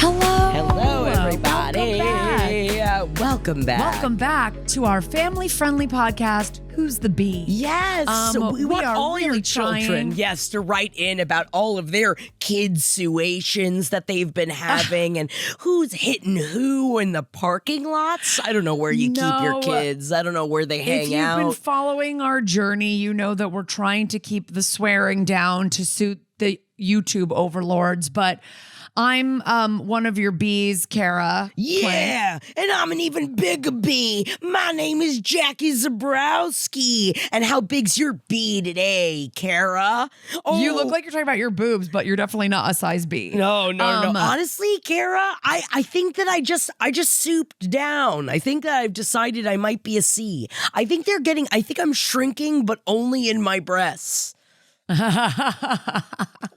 Hello, everybody. Welcome back. Welcome back to our family-friendly podcast, Who's the Bee? Yes, we want all really your children, to write in about all of their kid-suations that they've been having and who's hitting who in the parking lots. I don't know where you keep your kids. I don't know where they hang out. If you've been following our journey, you know that we're trying to keep the swearing down to suit the YouTube overlords, but I'm one of your bees, Kara. Yeah, and I'm an even bigger bee. My name is Jackie Zabrowski. And how big's your bee today, Kara? Oh. You look like you're talking about your boobs, but you're definitely not a size B. No. Honestly, Kara, I think that I just souped down. I think that I've decided I might be a C. I think I'm shrinking, but only in my breasts.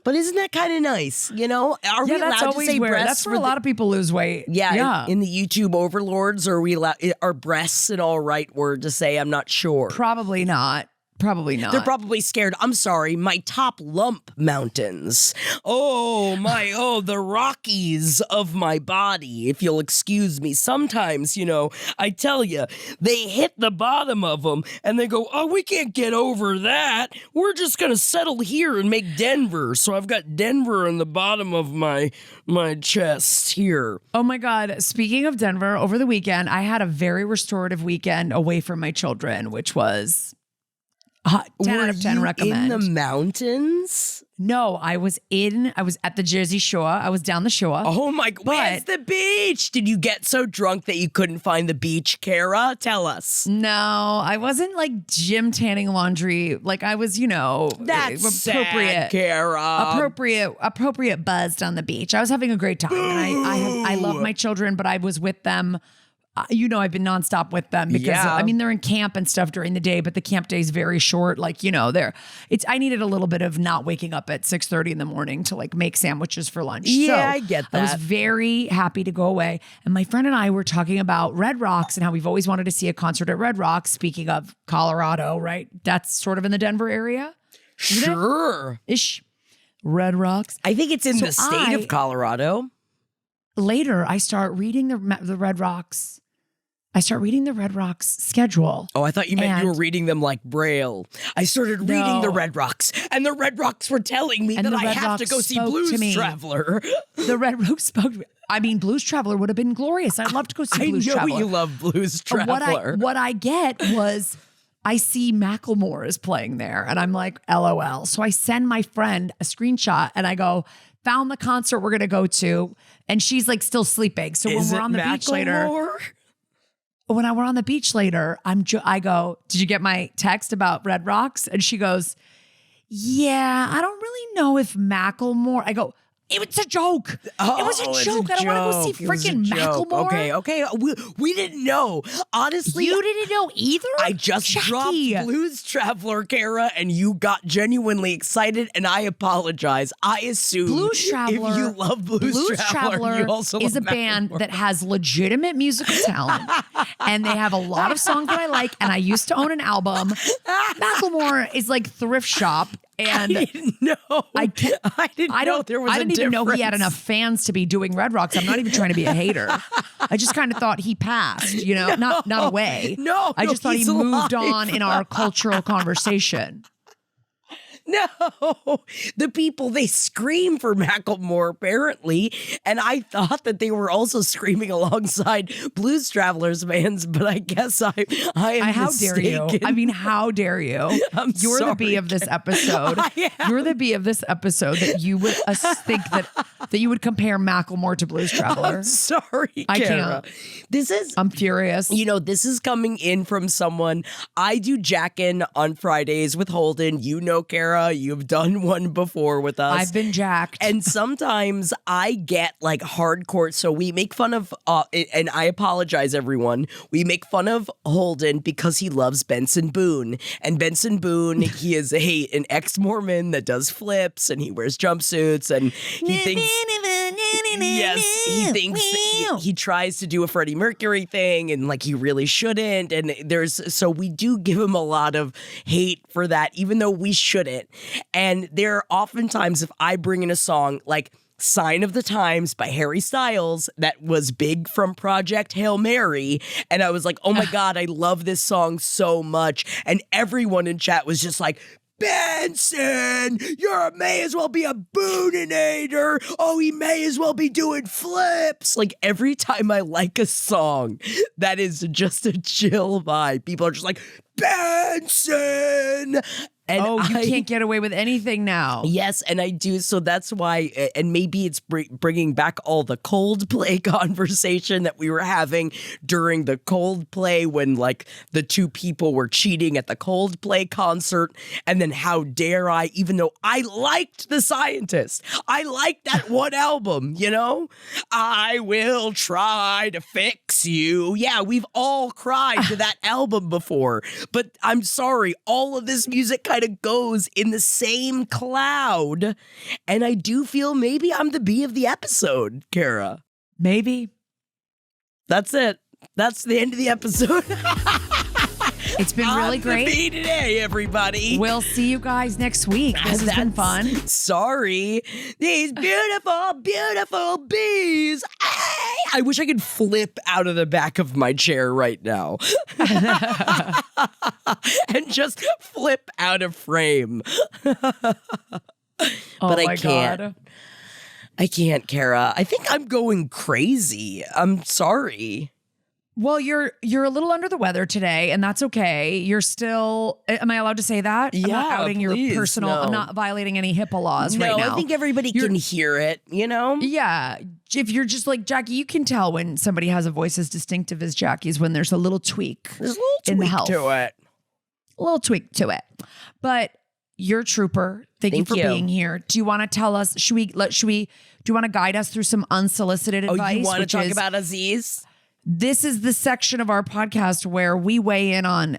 But isn't that kind of nice? You know, are we allowed to say breasts? That's where a lot of people lose weight. Yeah. In the YouTube overlords, are breasts an all right word to say? I'm not sure. Probably not. Probably not. They're probably scared. I'm sorry, my top lump mountains. The Rockies of my body, if you'll excuse me. Sometimes, I tell you, they hit the bottom of them and they go, oh, we can't get over that. We're just going to settle here and make Denver. So I've got Denver on the bottom of my chest here. Oh my God. Speaking of Denver, over the weekend, I had a very restorative weekend away from my children, which was 10 out of 10 recommend. In the mountains? No, I was at the Jersey Shore. I was down the shore. Oh my, where's the beach? Did you get so drunk that you couldn't find the beach, Kara? Tell us. No, I wasn't like gym tanning laundry. Like I was, that's appropriate, sad, Kara. Appropriate buzzed on the beach. I was having a great time. And I love my children, but I was with them. I've been nonstop with them because they're in camp and stuff during the day, but the camp day is very short. I needed a little bit of not waking up at 6:30 in the morning to make sandwiches for lunch. Yeah, I get that. I was very happy to go away. And my friend and I were talking about Red Rocks and how we've always wanted to see a concert at Red Rocks. Speaking of Colorado, right? That's sort of in the Denver area. Sure. Ish. Red Rocks. I think it's in the state of Colorado. Later, I start reading the Red Rocks. I start reading the Red Rocks schedule. Oh, I thought you meant you were reading them like Braille. I started reading the Red Rocks, and the Red Rocks were telling me that I have to go see Blues Traveler. The Red Rocks spoke to me. I mean, Blues Traveler would have been glorious. I'd love to go see Blues Traveler. I know you love Blues Traveler. What I get was I see Macklemore is playing there, and I'm like, LOL. So I send my friend a screenshot, and I go, found the concert we're going to go to, and she's still sleeping. So when we're on the beach later... When we're on the beach later, I go, did you get my text about Red Rocks? And she goes, yeah, I don't really know if Macklemore. I go, it was a joke. Oh, it was a joke. I don't want to go see freaking Macklemore. Okay. We didn't know. Honestly. You didn't know either? I just dropped Blues Traveler, Kara, and you got genuinely excited, and I apologize. I assume Blues Traveler, if you love Blues Traveler you also is love a band that has legitimate musical talent, and they have a lot of songs that I like, and I used to own an album. Macklemore is like thrift shop. And I didn't know. I didn't know there was a difference. I didn't even know he had enough fans to be doing Red Rocks. I'm not even trying to be a hater. I just kind of thought he passed, not away. No, I just thought he moved on in our cultural conversation. No, the people, they scream for Macklemore, apparently. And I thought that they were also screaming alongside Blues Travelers fans, but I guess I am how mistaken. dare you? I mean, how dare you? You're the bee of this episode. You're the bee of this episode that you would think that you would compare Macklemore to Blues Traveler. I'm sorry, I Kara. can't. I'm furious. This is coming in from someone. I do jack-in on Fridays with Holden. Kara. You've done one before with us. I've been jacked. And sometimes I get hardcore. So we make fun of, and I apologize, everyone. We make fun of Holden because he loves Benson Boone. And Benson Boone, he is an ex-Mormon that does flips and he wears jumpsuits and he thinks... Yes, he thinks he tries to do a Freddie Mercury thing and he really shouldn't. And so we do give him a lot of hate for that, even though we shouldn't. And there are oftentimes, if I bring in a song Sign of the Times by Harry Styles that was big from Project Hail Mary. And I was like, oh my God, I love this song so much. And everyone in chat was just like, Benson, may as well be a booninator. Oh, he may as well be doing flips. Like every time I like a song that is just a chill vibe, people are just like, Benson. And you can't get away with anything now. Yes, and I do. So that's why, and maybe it's bringing back all the Coldplay conversation that we were having during the Coldplay when like the two people were cheating at the Coldplay concert. And then how dare I, even though I liked The Scientist, I liked that one album, you know? I will try to fix you. Yeah, we've all cried to that album before. But I'm sorry, all of this music kind of goes in the same cloud. And I do feel maybe I'm the bee of the episode, Kara. Maybe. That's it. That's the end of the episode. It's been really great. I'm the bee today, everybody. We'll see you guys next week. This has been fun. Sorry. These beautiful, beautiful bees. I wish I could flip out of the back of my chair right now. And just flip out of frame. But I can't. God. I can't, Kara. I think I'm going crazy. I'm sorry. Well, you're a little under the weather today, and that's okay. You're still, am I allowed to say that? Yeah, I'm not outing please, your personal, no. I'm not violating any HIPAA laws right now. I think everybody can hear it, you know? Yeah. If you're just like, Jackie, you can tell when somebody has a voice as distinctive as Jackie's when there's a little tweak. There's a little in the tweak health. to it. A little tweak to it. But you're a trooper. Thank you for being here. Do you want to tell us, do you want to guide us through some unsolicited advice? Oh, you want to talk about Aziz? This is the section of our podcast where we weigh in on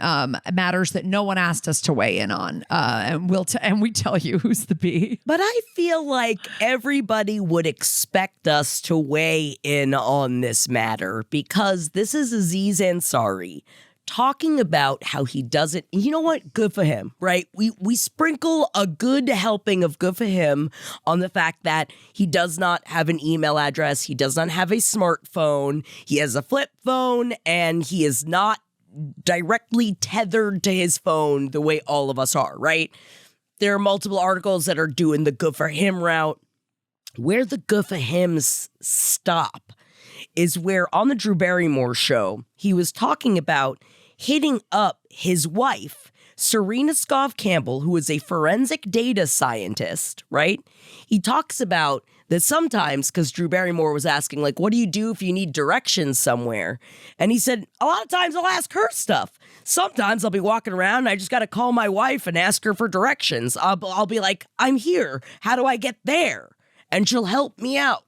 matters that no one asked us to weigh in on, and we tell you who's the bee. But I feel like everybody would expect us to weigh in on this matter because this is Aziz Ansari talking about how he doesn't, you know what? Good for him, right? We sprinkle a good helping of good for him on the fact that he does not have an email address. He does not have a smartphone. He has a flip phone and he is not directly tethered to his phone the way all of us are, right? There are multiple articles that are doing the good for him route. Where the good for hims stop is where on the Drew Barrymore show, he was talking about hitting up his wife, Serena Scoff Campbell, who is a forensic data scientist, right? He talks about that sometimes, because Drew Barrymore was asking, like, what do you do if you need directions somewhere? And he said, a lot of times I'll ask her stuff. Sometimes I'll be walking around and I just got to call my wife and ask her for directions. I'll be like, I'm here. How do I get there? And she'll help me out.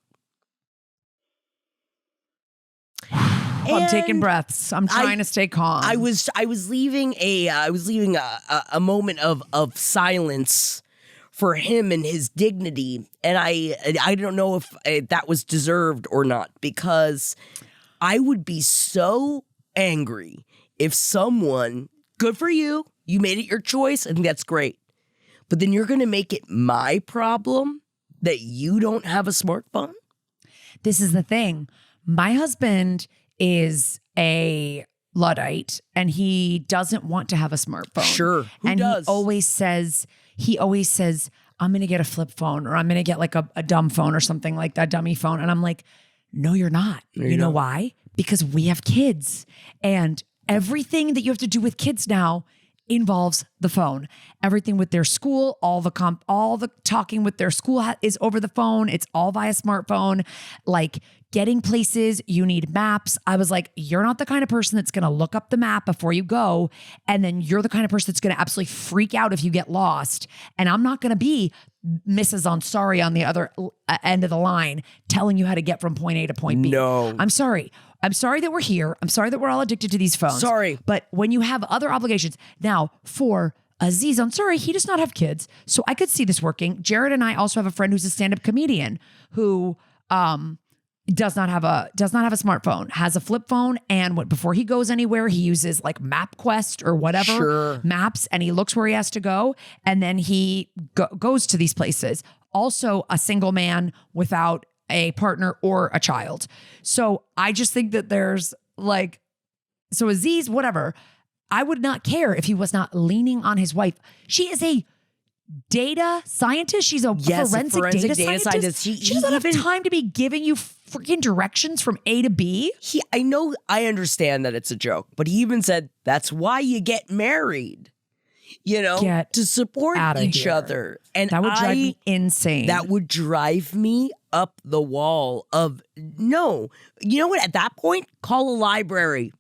I'm taking breaths. I'm trying to stay calm. I was leaving a moment of silence for him and his dignity, and I don't know if that was deserved or not, because I would be so angry if someone, good for you, you made it your choice, I think that's great, but then you're going to make it my problem that you don't have a smartphone? This is the thing. My husband is a Luddite and he doesn't want to have a smartphone. Sure. Who and does? He always says, I'm going to get a flip phone or I'm going to get like a dumb phone or something like that, dummy phone. And I'm like, no, you're not. You know why? Because we have kids and everything that you have to do with kids now involves the phone. Everything with their school, all the talking with their school is over the phone. It's all via smartphone. Like getting places, you need maps. I was like, you're not the kind of person that's going to look up the map before you go. And then you're the kind of person that's going to absolutely freak out if you get lost. And I'm not going to be Mrs. Ansari on the other end of the line telling you how to get from point A to point B. No. I'm sorry. I'm sorry that we're here. I'm sorry that we're all addicted to these phones. Sorry. But when you have other obligations, now for Aziz Ansari, he does not have kids. So I could see this working. Jared and I also have a friend who's a stand-up comedian who does not have a smartphone, has a flip phone, and before he goes anywhere, he uses like MapQuest or whatever maps, and he looks where he has to go, and then he goes to these places. also a single man without a partner or a child. So I just think that there's like, so Aziz, whatever, I would not care if he was not leaning on his wife. She is a data scientist. She's a forensic data scientist. She doesn't have time to be giving you freaking directions from A to B. I understand that it's a joke, but he even said that's why you get married, to support each other. And that would drive me insane. That would drive me up the wall of no. You know what? At that point, call a library.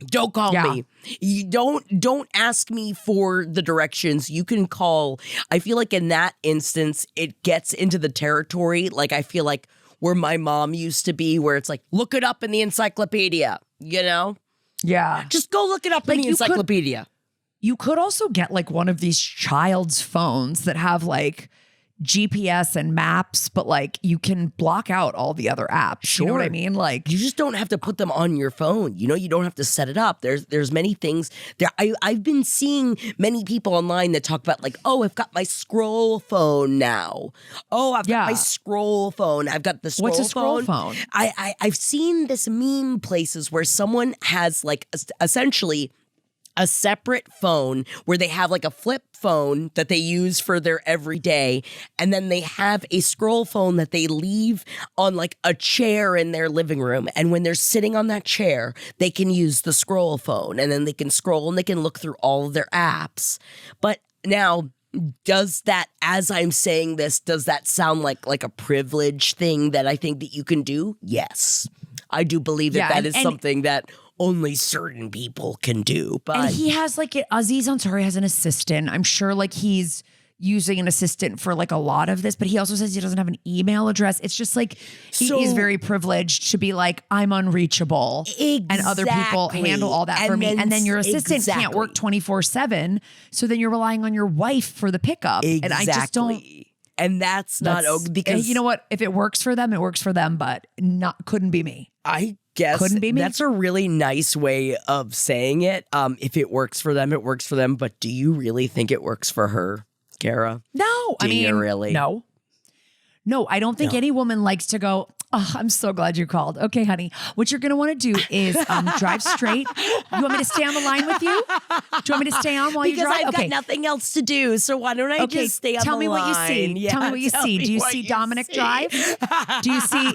Don't call me. You don't ask me for the directions. You can call. I feel like in that instance, it gets into the territory. Like I feel like where my mom used to be, where it's like, look it up in the encyclopedia, Yeah. Just go look it up in the encyclopedia. You could also get like one of these child's phones that have like GPS and maps, but like you can block out all the other apps. Sure. You know what I mean? Like you just don't have to put them on your phone. You don't have to set it up. There's many things there. I've been seeing many people online that talk about like, oh, I've got my scroll phone now. Oh, I've got my scroll phone. I've got the scroll phone. What's a scroll phone? I've seen this meme places where someone has like essentially a separate phone where they have like a flip phone that they use for their everyday. And then they have a scroll phone that they leave on like a chair in their living room. And when they're sitting on that chair, they can use the scroll phone and then they can scroll and they can look through all of their apps. But now, does that, as I'm saying this, does that sound like a privilege thing that I think that you can do? Yes. I do believe that is something that only certain people can do. But and he has like Aziz Ansari has an assistant. I'm sure like he's using an assistant for like a lot of this, but he also says he doesn't have an email address. It's just like he is very privileged to be like, I'm unreachable. Exactly. And other people handle all that for me. And then your assistant can't work 24/7. So then you're relying on your wife for the pickup. Exactly. And I just don't. And that's not okay because you know what? If it works for them, it works for them, but couldn't be me. I guess couldn't be me. That's a really nice way of saying it. If it works for them, it works for them. But do you really think it works for her, Kara? No, do you really? No, I don't think any woman likes to go, oh, I'm so glad you called. Okay, honey. What you're going to want to do is drive straight. You want me to stay on the line with you? Do you want me to stay on while you drive? Because I've got nothing else to do. So why don't I just stay on the line? Tell me what you see. Yeah, tell me what you see. Do you see Dominic drive? Do you see?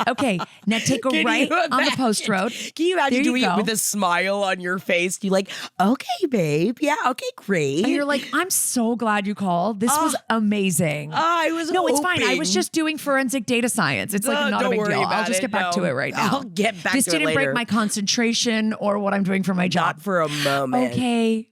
Okay, now take a right on the post road. Can you imagine doing it with a smile on your face? You're like, okay, babe. Yeah, okay, great. And you're like, I'm so glad you called. This was amazing. I was it's fine. I was just doing forensic data science. It's like not a big deal. I'll just get back to it right now. I'll get back to it later. This didn't break my concentration or what I'm doing for my job. Not for a moment. Okay.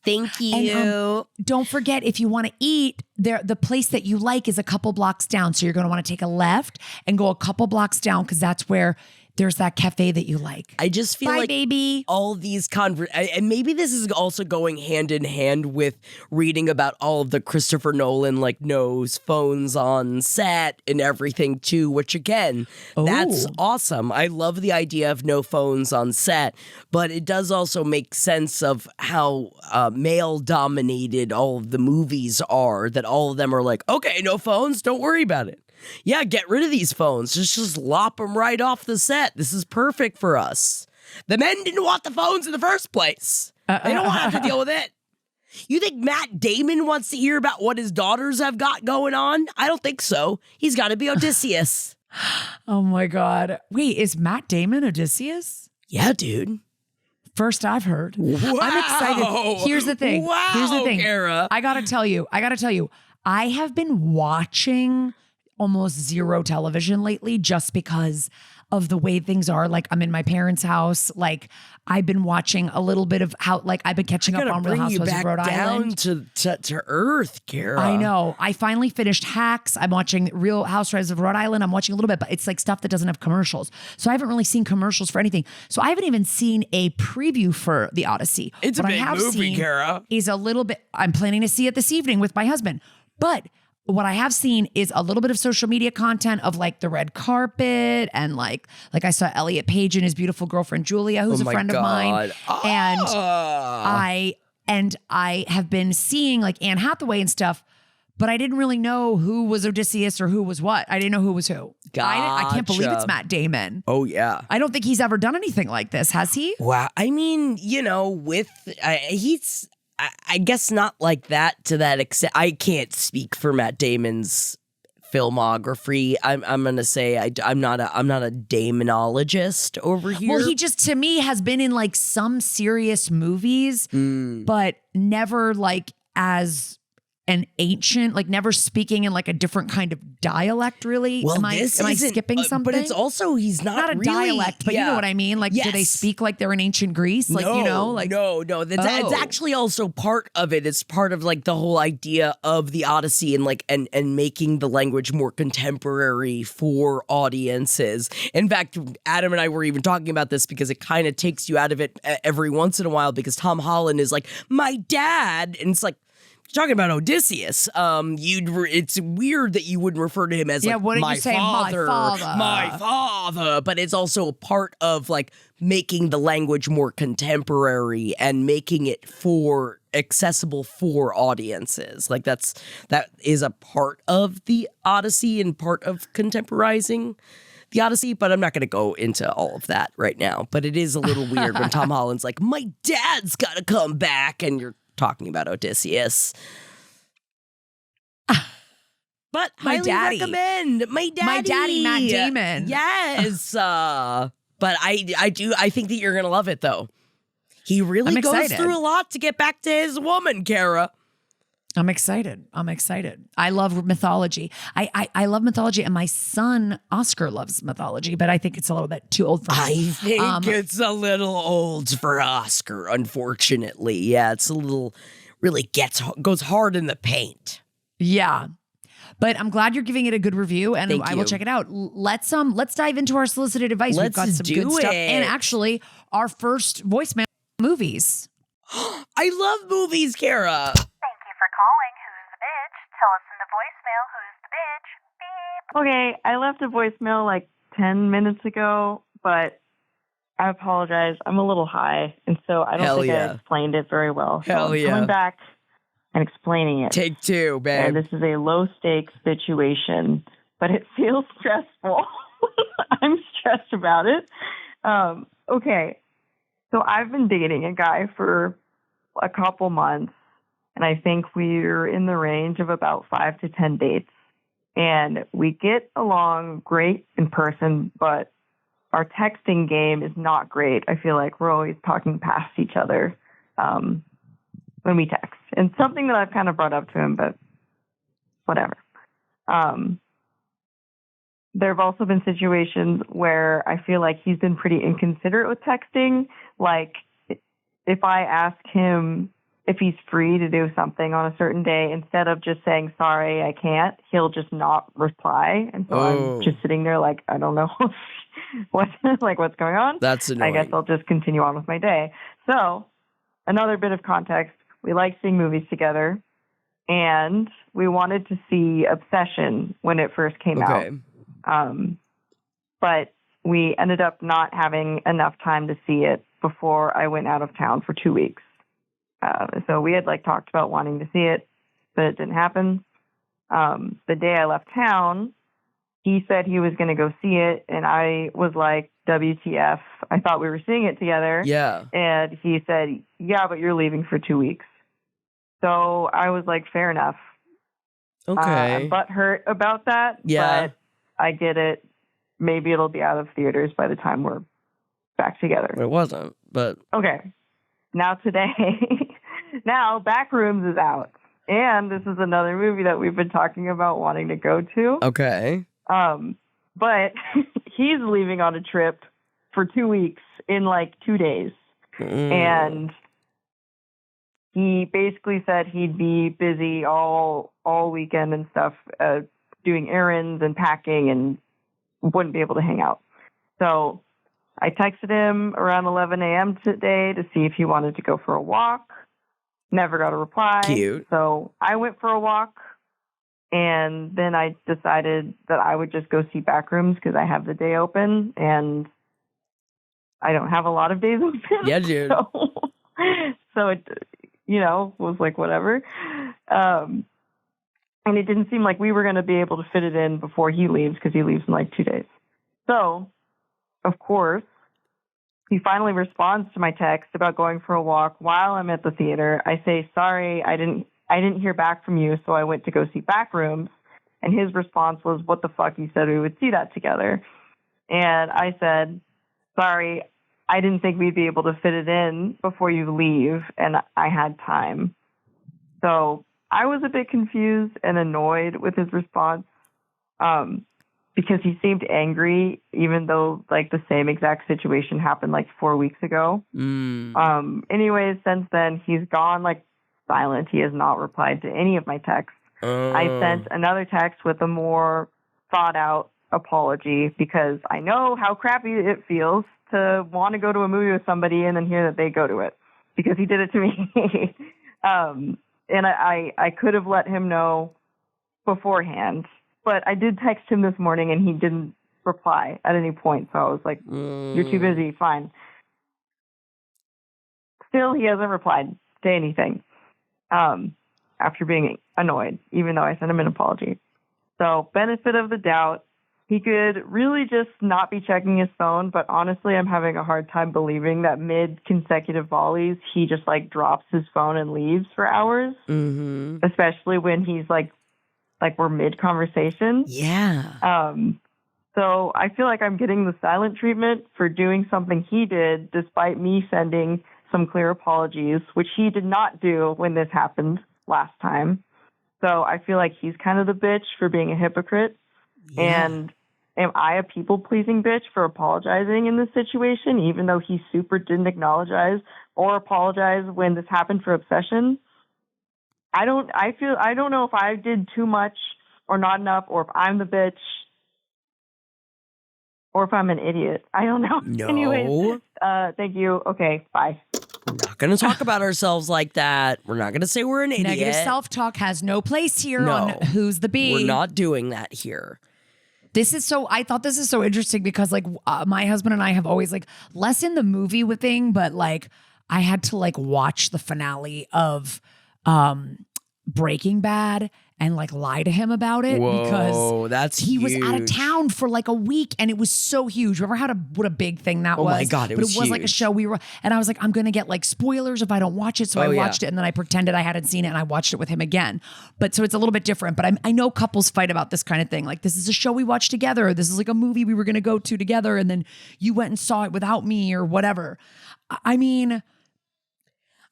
Thank you. And, don't forget, if you want to eat, the place that you like is a couple blocks down. So you're going to want to take a left and go a couple blocks down because that's where there's that cafe that you like. I just feel like baby. All these and maybe this is also going hand in hand with reading about all of the Christopher Nolan knows phones on set and everything too, which again, that's awesome. I love the idea of no phones on set, but it does also make sense of how male dominated all of the movies are, that all of them are like, okay, no phones, don't worry about it. Yeah, get rid of these phones. Just lop them right off the set. This is perfect for us. The men didn't want the phones in the first place. They don't want to have to deal with it. You think Matt Damon wants to hear about what his daughters have got going on? I don't think so. He's got to be Odysseus. Oh my God. Wait, is Matt Damon Odysseus? Yeah, dude. First I've heard. Wow. I'm excited. Here's the thing. Wow, Here's the thing. Kara. I gotta tell you. I have been watching almost zero television lately just because of the way things are. Like I'm in my parents' house. Like I've been watching a little bit of how, like I've been catching up on Real Housewives of Rhode Island. To earth, Kara. I know. I finally finished Hacks. I'm watching Real Housewives of Rhode Island. I'm watching a little bit, but it's like stuff that doesn't have commercials. So I haven't really seen commercials for anything. So I haven't even seen a preview for The Odyssey. It's what a big movie, Kara. Is a little bit, I'm planning to see it this evening with my husband. But what I have seen is a little bit of social media content of like the red carpet and like I saw Elliot Page and his beautiful girlfriend Julia, who's a friend of mine. And I have been seeing like Anne Hathaway and stuff, but I didn't really know who was Odysseus or who was what. I didn't know who was who. I can't believe it's Matt Damon. Oh, yeah. I don't think he's ever done anything like this. Has he? Wow. I mean, I guess not like that to that extent. I can't speak for Matt Damon's filmography. I'm gonna say I'm not a Damonologist over here. Well, he just to me has been in like some serious movies, but never like as an ancient, like never speaking in like a different kind of dialect, really. Well, am I skipping something? But it's also, he's not a really, dialect, but you know what I mean? Like, do they speak like they're in ancient Greece? Like, no. It's actually also part of it. It's part of like the whole idea of the Odyssey and like, and making the language more contemporary for audiences. In fact, Adam and I were even talking about this because it kind of takes you out of it every once in a while, because Tom Holland is like, my dad. And it's like, talking about Odysseus, it's weird that you wouldn't refer to him as like my father, but it's also a part of like making the language more contemporary and making it accessible for audiences. Like that is a part of the Odyssey and part of contemporizing the Odyssey, but I'm not going to go into all of that right now. But it is a little weird when Tom Holland's like, my dad's got to come back, and you're talking about Odysseus. But my daddy. Recommend my daddy Matt Damon. Yes. But I think that you're gonna love it though. He really goes through a lot to get back to his woman, Kara. I'm excited. I love mythology. I love mythology, and my son Oscar loves mythology, but I think it's a little bit too old for him. I think it's a little old for Oscar, unfortunately. Yeah, it's a little, really goes hard in the paint. Yeah. But I'm glad you're giving it a good review, and I will check it out. Let's dive into our solicited advice. We've got some good stuff. And actually, our first voicemail, movies. I love movies, Kara. Thank you for calling Who's the Bitch. Tell us in the voicemail who's the bitch. Beep. Okay, I left a voicemail like 10 minutes ago, but I apologize. I'm a little high, and so I don't think I explained it very well. So I'm coming back and explaining it. Take two, babe. And this is a low-stakes situation, but it feels stressful. I'm stressed about it. Okay, so I've been dating a guy for a couple months, and I think we're in the range of about 5 to 10 dates. And we get along great in person, but our texting game is not great. I feel like we're always talking past each other when we text. And something that I've kind of brought up to him, but whatever. There have also been situations where I feel like he's been pretty inconsiderate with texting. Like, if I ask him if he's free to do something on a certain day, instead of just saying, sorry, I can't, he'll just not reply. And so I'm just sitting there like, I don't know what's going on. That's annoying. I guess I'll just continue on with my day. So another bit of context, we like seeing movies together, and we wanted to see Obsession when it first came out. But we ended up not having enough time to see it before I went out of town for 2 weeks. So we had talked about wanting to see it, but it didn't happen. The day I left town, he said he was going to go see it, and I was like, WTF. I thought we were seeing it together. Yeah. And he said, yeah, but you're leaving for 2 weeks. So I was like, fair enough. Okay. I'm butthurt about that. Yeah. But I get it. Maybe it'll be out of theaters by the time we're back together. It wasn't, but... Okay. Now today, Backrooms is out. And this is another movie that we've been talking about wanting to go to. Okay. But he's leaving on a trip for 2 weeks in 2 days. And he basically said he'd be busy all weekend and stuff, doing errands and packing, and wouldn't be able to hang out. So I texted him around 11 a.m. today to see if he wanted to go for a walk. Never got a reply. Cute. So I went for a walk, and then I decided that I would just go see Backrooms because I have the day open, and I don't have a lot of days open. Yeah, dude. So it, was like, whatever. And it didn't seem like we were going to be able to fit it in before he leaves, because he leaves in like 2 days. So, of course, he finally responds to my text about going for a walk while I'm at the theater. I say, sorry, I didn't hear back from you, so I went to go see Backrooms. And his response was, what the fuck? You said we would see that together. And I said, sorry, I didn't think we'd be able to fit it in before you leave, and I had time. So I was a bit confused and annoyed with his response, because he seemed angry, even though like the same exact situation happened like 4 weeks ago. Anyways, since then, he's gone like silent. He has not replied to any of my texts. I sent another text with a more thought out apology, because I know how crappy it feels to want to go to a movie with somebody and then hear that they go to it, because he did it to me. And I could have let him know beforehand, but I did text him this morning and he didn't reply at any point. So I was like, you're too busy. Fine. Still, he hasn't replied to anything after being annoyed, even though I sent him an apology. So benefit of the doubt, he could really just not be checking his phone, but honestly, I'm having a hard time believing that mid-consecutive volleys, he just like drops his phone and leaves for hours, especially when he's like we're mid-conversation. Yeah. So I feel like I'm getting the silent treatment for doing something he did, despite me sending some clear apologies, which he did not do when this happened last time. So I feel like he's kind of the bitch for being a hypocrite. Yeah. And am I a people-pleasing bitch for apologizing in this situation, even though he super didn't acknowledge or apologize when this happened for obsession? I don't know if I did too much or not enough, or if I'm the bitch, or if I'm an idiot. I don't know. No. Anyways, thank you. Okay, bye. We're not going to talk about ourselves like that. We're not going to say we're an idiot. Negative self-talk has no place here on Who's the Bee. We're not doing that here. I thought this is so interesting because like my husband and I have always like less in the movie with thing, but like I had to like watch the finale of Breaking Bad and like lie to him about it. Whoa, because that's he was out of huge. town for like a week and it was so huge. Remember what a big thing that was? Oh my God, it was like a huge. show and I was like, I'm going to get like spoilers if I don't watch it. So I watched it and then I pretended I hadn't seen it and I watched it with him again. But so it's a little bit different, but I know couples fight about this kind of thing. Like this is a show we watched together. This is like a movie we were going to go to together. And then you went and saw it without me or whatever. I mean,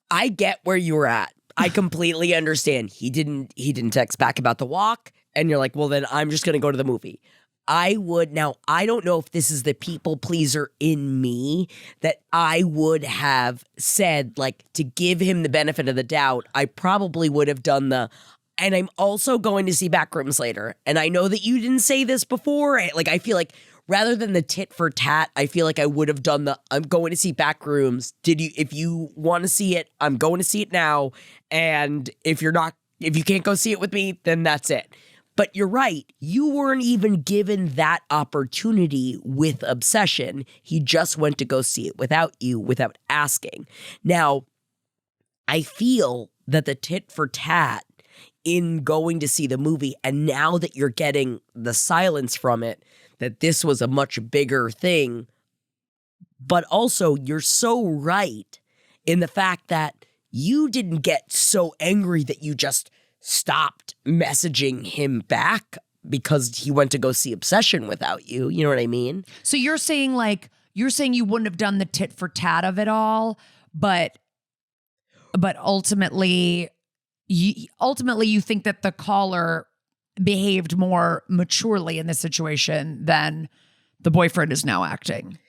I get where you were at. I completely understand. He didn't text back about the walk, and you're like, well, then I'm just going to go to the movie. I don't know if this is the people pleaser in me that I would have said, like, to give him the benefit of the doubt, I probably would have done and I'm also going to see Backrooms later. And I know that you didn't say this before. Like, I feel like rather than the tit for tat, I feel like I would have done I'm going to see Backrooms. If you want to see it, I'm going to see it now. And if you can't go see it with me, then that's it. But you're right. You weren't even given that opportunity with Obsession. He just went to go see it without you, without asking. Now, I feel that the tit for tat in going to see the movie, and now that you're getting the silence from it, that this was a much bigger thing. But also, you're so right in the fact that you didn't get so angry that you just stopped messaging him back because he went to go see Obsession without you. You know what I mean? So you're saying you wouldn't have done the tit for tat of it all, but ultimately you think that the caller behaved more maturely in this situation than the boyfriend is now acting.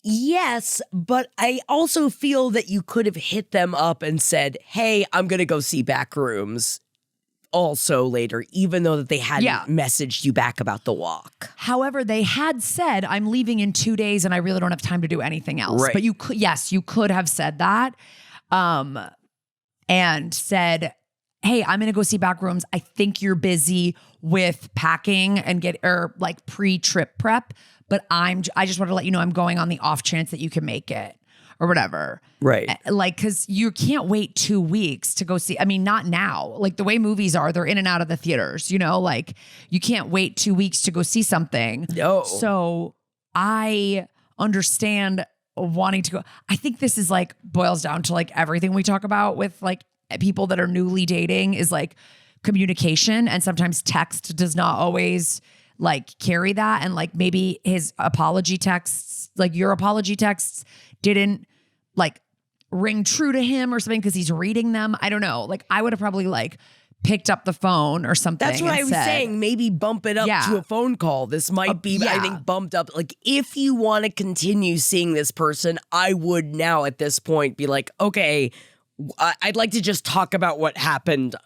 Yes, but I also feel that you could have hit them up and said, hey, I'm going to go see Backrooms also later, even though that they hadn't messaged you back about the walk. However, they had said, I'm leaving in 2 days and I really don't have time to do anything else. Right. But you could have said that and said, hey, I'm going to go see Backrooms. I think you're busy with packing and pre-trip prep, but I just want to let you know I'm going on the off chance that you can make it. or whatever. Right. Like, because you can't wait 2 weeks to go see. I mean, not now. Like the way movies are, they're in and out of the theaters, you know, like you can't wait 2 weeks to go see something. No. So I understand wanting to go. I think this is like boils down to like everything we talk about with like people that are newly dating is like communication. And sometimes text does not always like carry that. And like maybe his apology texts, like your apology texts didn't like ring true to him or something because he's reading them. I don't know. Like I would have probably like picked up the phone or something. That's what I was saying. Maybe bump it up to a phone call. This might be, I think, bumped up. Like if you want to continue seeing this person, I would now at this point be like, okay, I'd like to just talk about what happened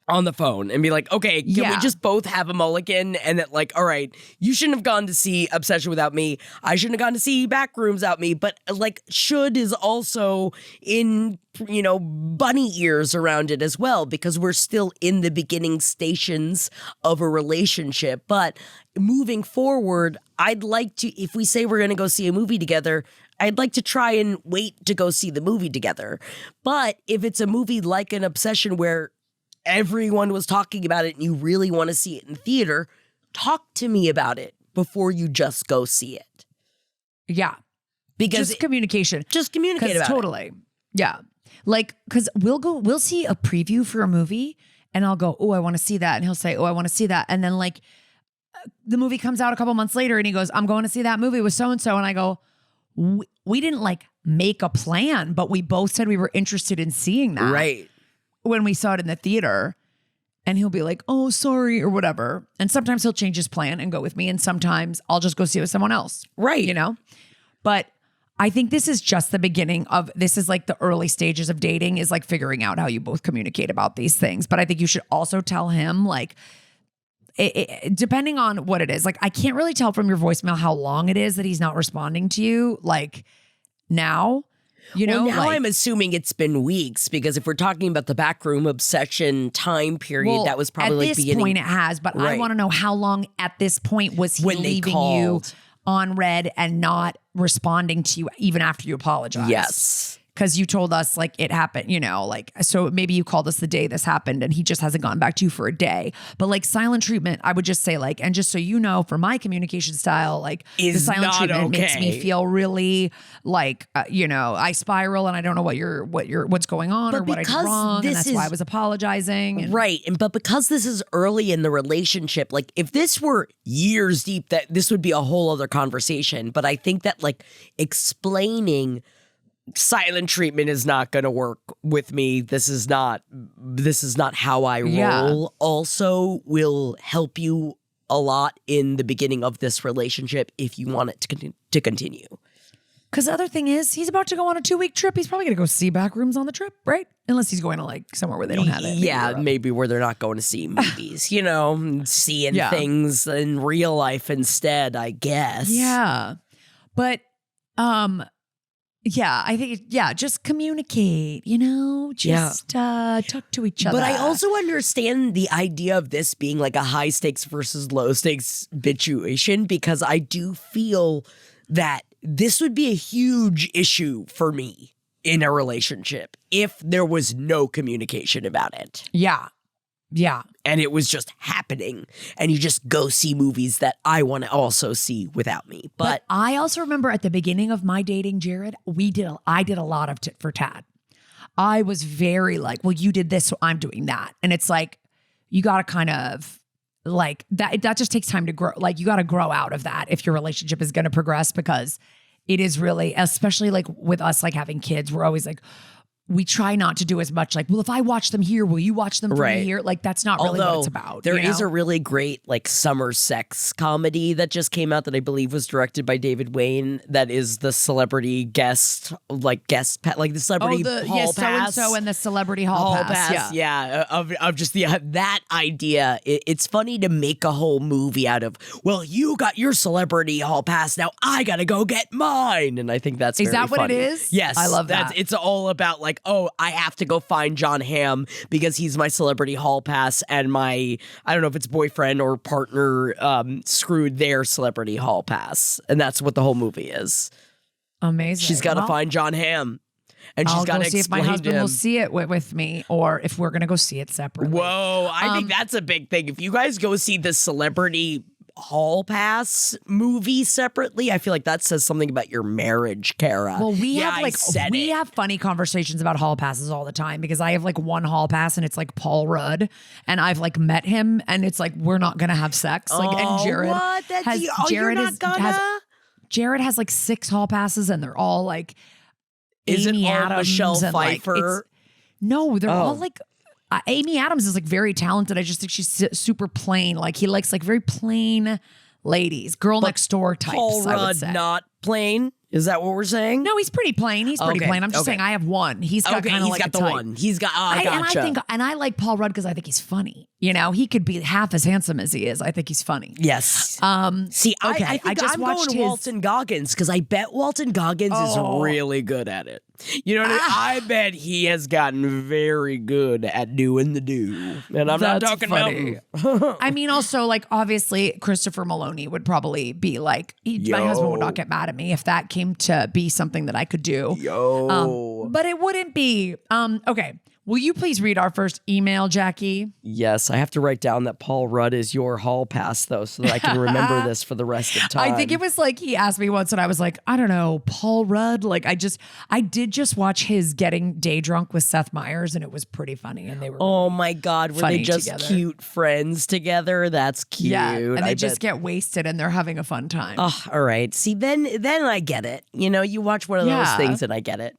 on the phone and be like, okay, can we just both have a mulligan? And that like, all right, you shouldn't have gone to see Obsession without me. I shouldn't have gone to see Backrooms without me. But like should is also in, you know, bunny ears around it as well, because we're still in the beginning stations of a relationship. But moving forward, I'd like to, if we say we're going to go see a movie together, I'd like to try and wait to go see the movie together. But if it's a movie like an Obsession where everyone was talking about it and you really want to see it in theater, talk to me about it before you just go see it. Yeah. Because just communication. Just communicate about totally. it. Yeah. Like, because we'll see a preview for a movie and I'll go, oh, I want to see that. And he'll say, oh, I want to see that. And then like the movie comes out a couple months later and he goes, I'm going to see that movie with so-and-so. And I go, we didn't like make a plan, but we both said we were interested in seeing that. Right. When we saw it in the theater. And he'll be like, oh, sorry, or whatever. And sometimes he'll change his plan and go with me. And sometimes I'll just go see it with someone else. Right. You know? But I think this is just the beginning of, this is like the early stages of dating is like figuring out how you both communicate about these things. But I think you should also tell him like, depending on what it is, like I can't really tell from your voicemail how long it is that he's not responding to you. Like now, you know, now like, I'm assuming it's been weeks because if we're talking about the backroom obsession time period, that was probably at this beginning. point it has, but I want to know how long at this point was he leaving you on red and not responding to you even after you apologized? Yes. Because you told us like it happened, you know, like, so maybe you called us the day this happened and he just hasn't gone back to you for a day. But like silent treatment, I would just say like, and just so you know, for my communication style, like the silent treatment makes me feel really like, you know, I spiral and I don't know what's going on or what I did wrong. And that's why I was apologizing. Right. But because this is early in the relationship, like if this were years deep, that this would be a whole other conversation. But I think that like explaining silent treatment is not going to work with me. This is not how I roll. Also will help you a lot in the beginning of this relationship if you want it to continue. Because the other thing is, he's about to go on a 2-week trip. He's probably going to go see Backrooms on the trip, right? Unless he's going to like somewhere where they don't have it. Maybe where they're not going to see movies, you know, seeing things in real life instead, I guess. Yeah. But, yeah, I think, just communicate, you know, talk to each other. But I also understand the idea of this being like a high stakes versus low stakes situation, because I do feel that this would be a huge issue for me in a relationship if there was no communication about it. Yeah. Yeah. And it was just happening and you just go see movies that I want to also see without me. But I also remember at the beginning of my dating Jared, I did a lot of tit for tat. I was very like, well, you did this, so I'm doing that. And it's like, you got to kind of like that just takes time to grow. Like you got to grow out of that if your relationship is going to progress, because it is really, especially like with us, like having kids, we're always like, we try not to do as much like, well, if I watch them here, will you watch them from here? Like, that's not really what it's about. There is a really great like summer sex comedy that just came out that I believe was directed by David Wayne. That is the celebrity guest, like the celebrity hall pass. So-and-so and the celebrity hall pass. Yeah. Of just that idea. It's funny to make a whole movie out of, well, you got your celebrity hall pass, now I got to go get mine. And I think that's very funny. Is that what it is? Yes. I love that. It's all about like, oh, I have to go find John Hamm because he's my celebrity hall pass, and my, I don't know if it's boyfriend or partner screwed their celebrity hall pass. And that's what the whole movie is. Amazing. She's got to Well, find John Hamm. And she's I'll got go to see if my explain to husband him. will see it with me, or if we're gonna go see it separately. Whoa, I think that's a big thing. If you guys go see the Celebrity Hall Pass movie separately, I feel like that says something about your marriage, Kara. Well, we Yeah, have I have funny conversations about hall passes all the time because I have like one hall pass and it's like Paul Rudd, and I've like met him and it's like we're not gonna have sex. Like, and Jared what? has You're not gonna? Jared has like 6 hall passes and they're all like Is Amy it all Adams Michelle and, like, Pfeiffer? no, they're all Oh. like Amy Adams is like very talented. I just think she's super plain. Like he likes like very plain ladies, girl next door types. Paul I would Rudd, say. not plain? Is that what we're saying? No, he's pretty plain. He's pretty Okay, plain. I'm just okay. saying I have one. He's got Okay, kind of he's like got a the type. one. He's got, gotcha. And I like Paul Rudd because I think he's funny. You know, he could be half as handsome as he is. I think he's funny. Yes. See, okay, I think just I'm watched going his- Walton Goggins because I bet Walton Goggins is really good at it. You know what I mean? I bet he has gotten very good at doing the do. And I'm not That's talking funny. about I mean, also, like, obviously, Christopher Maloney would probably be like, my husband would not get mad at me if that came to be something that I could do. But it wouldn't be. Okay. Will you please read our first email, Jackie? Yes, I have to write down that Paul Rudd is your hall pass, though, so that I can remember this for the rest of time. I think it was like he asked me once and I was like, I don't know, Paul Rudd. Like I did just watch his Getting Day Drunk with Seth Meyers and it was pretty funny. And they were Oh my God, were they funny just together. cute friends together? That's cute. yeah, and they I just bet. get wasted and they're having a fun time. Oh, all right. See, then I get it. You know, you watch one of those Yeah. things and I get it.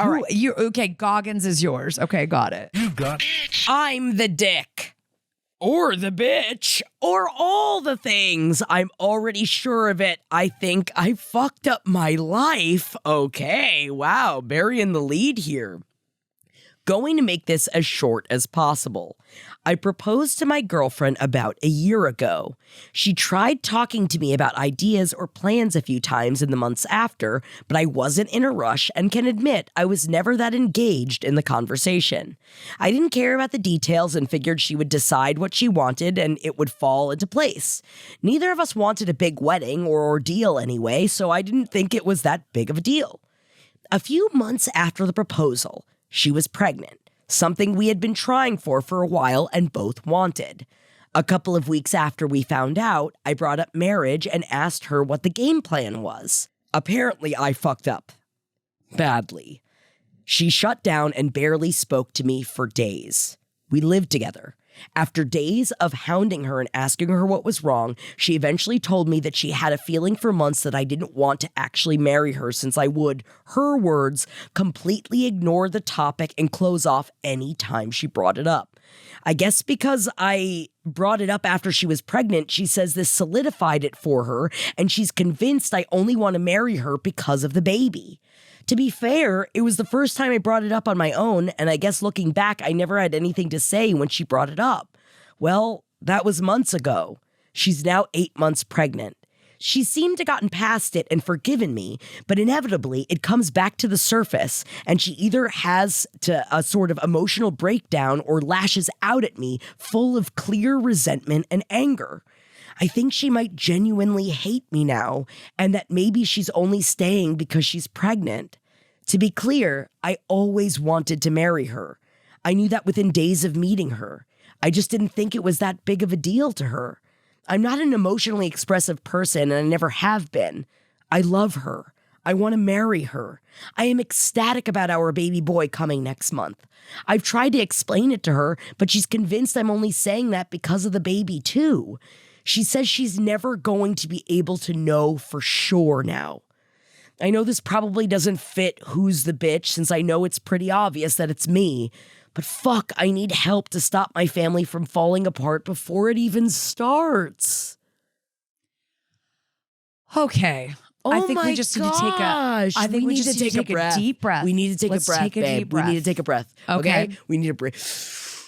All right, you okay? Goggins is yours. Okay, got it. I'm the dick. Or the bitch. Or all the things. I'm already sure of it. I think I fucked up my life. Okay, wow, burying the lead here. Going to make this as short as possible. I proposed to my girlfriend about a year ago. She tried talking to me about ideas or plans a few times in the months after, but I wasn't in a rush and can admit I was never that engaged in the conversation. I didn't care about the details and figured she would decide what she wanted and it would fall into place. Neither of us wanted a big wedding or ordeal anyway, so I didn't think it was that big of a deal. A few months after the proposal, she was pregnant. Something we had been trying for a while and both wanted. A couple of weeks after we found out, I brought up marriage and asked her what the game plan was. Apparently, I fucked up. Badly. She shut down and barely spoke to me for days. We lived together. After days of hounding her and asking her what was wrong, she eventually told me that she had a feeling for months that I didn't want to actually marry her since I would, her words, completely ignore the topic and close off any time she brought it up. I guess because I brought it up after she was pregnant, she says this solidified it for her, and she's convinced I only want to marry her because of the baby. To be fair, it was the first time I brought it up on my own, and I guess looking back, I never had anything to say when she brought it up. Well, that was months ago. She's now 8 months pregnant. She seemed to gotten past it and forgiven me, but inevitably it comes back to the surface, and she either has a sort of emotional breakdown or lashes out at me full of clear resentment and anger. I think she might genuinely hate me now, and that maybe she's only staying because she's pregnant. To be clear, I always wanted to marry her. I knew that within days of meeting her. I just didn't think it was that big of a deal to her. I'm not an emotionally expressive person, and I never have been. I love her. I want to marry her. I am ecstatic about our baby boy coming next month. I've tried to explain it to her, but she's convinced I'm only saying that because of the baby too. She says she's never going to be able to know for sure now. I know this probably doesn't fit who's the bitch since I know it's pretty obvious that it's me, but fuck, I need help to stop my family from falling apart before it even starts. Okay. I think we just need to take a. I think we just need to take a deep breath. We need to take Let's a breath, take a babe. deep breath. We need to take a breath. Okay. We need a breath.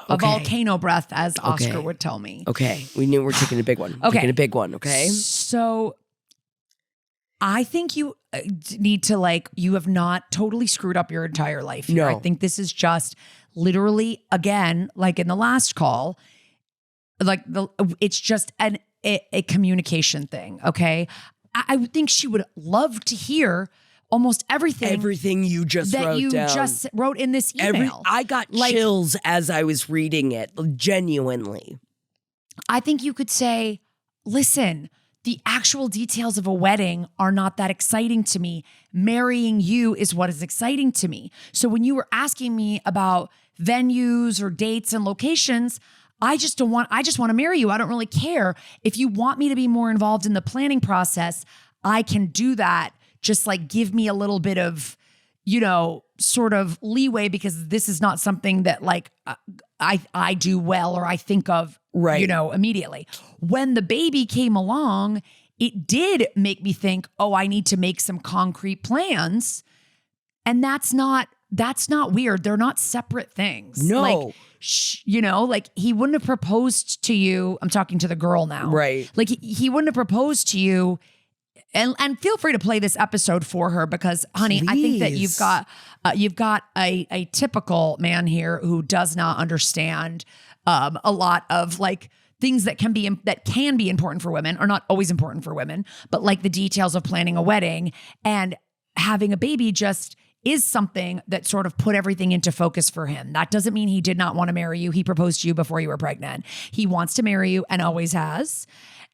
A Okay. volcano breath, as Oscar Okay. would tell me. Okay, we knew we're taking a big one. Okay. Taking a big one, okay? So I think you need to you have not totally screwed up your entire life here. No. I think this is just literally, again, like in the last call, it's just a communication thing, okay? I would think she would love to hear almost everything you just that wrote you down. just wrote in this email. I got chills as I was reading it, genuinely. I think you could say, listen, the actual details of a wedding are not that exciting to me. Marrying you is what is exciting to me. So when you were asking me about venues or dates and locations, I just want to marry you. I don't really care. If you want me to be more involved in the planning process, I can do that. Just like give me a little bit of, sort of leeway, because this is not something that like I do well or I think of, immediately. When the baby came along, it did make me think, oh, I need to make some concrete plans. And that's not weird. They're not separate things. No. Like, like he wouldn't have proposed to you. I'm talking to the girl now. Right. Like he wouldn't have proposed to you. And feel free to play this episode for her, because, honey, Please. I think that you've got a typical man here who does not understand a lot of like things that can be important for women, or not always important for women, but like the details of planning a wedding, and having a baby just is something that sort of put everything into focus for him. That doesn't mean he did not want to marry you. He proposed to you before you were pregnant. He wants to marry you and always has.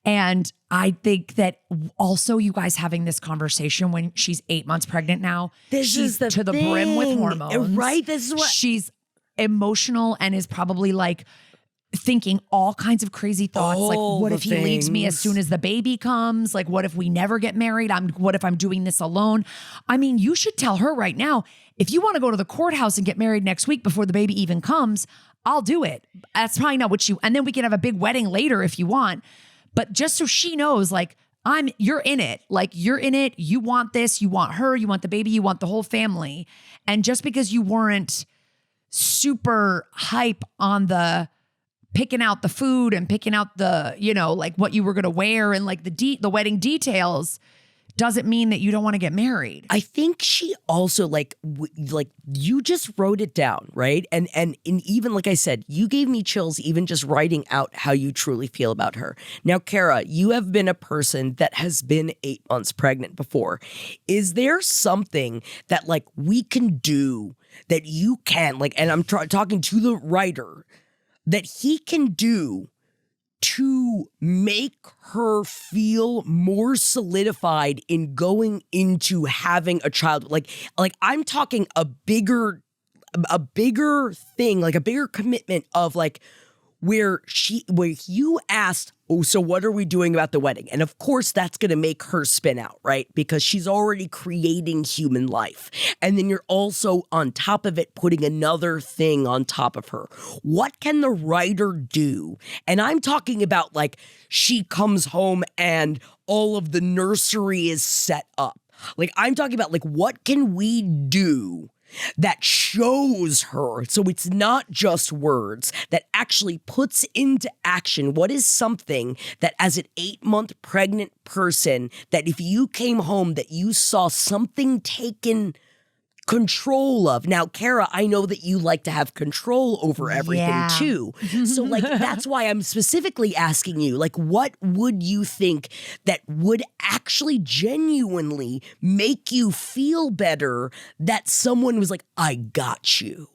And I think that also you guys having this conversation when she's 8 months pregnant now, she's to the brim with hormones. Right? This is what she's emotional and is probably like thinking all kinds of crazy thoughts. Like, what if he leaves me as soon as the baby comes? Like, what if we never get married? What if I'm doing this alone? I mean, you should tell her right now, if you want to go to the courthouse and get married next week before the baby even comes, I'll do it. That's probably not what and then we can have a big wedding later if you want. But just so she knows, like, you're in it. Like, you're in it. You want this. You want her. You want the baby. You want the whole family. And just because you weren't super hype on the picking out the food and picking out the, like what you were going to wear and like the wedding details, doesn't mean that you don't want to get married. I think she also like you just wrote it down, right? And even like I said, you gave me chills even just writing out how you truly feel about her. Now, Kara, you have been a person that has been 8 months pregnant before. Is there something that like we can do that you can like, and I'm talking to the writer, that he can do to make her feel more solidified in going into having a child? Like I'm talking a bigger thing, like a bigger commitment of like where you asked, oh, so what are we doing about the wedding? And of course that's going to make her spin out, right? Because she's already creating human life. And then you're also on top of it, putting another thing on top of her. What can the writer do? And I'm talking about like she comes home and all of the nursery is set up. Like I'm talking about like what can we do that shows her, so it's not just words, that actually puts into action what is something that as an 8-month pregnant person, that if you came home that you saw something taken control of. Now, Kara, I know that you like to have control over everything too. So like, that's why I'm specifically asking you, like, what would you think that would actually genuinely make you feel better that someone was like, I got you.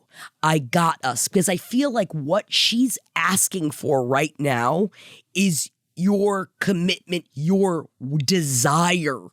I got us. Because I feel like what she's asking for right now is your commitment, your desire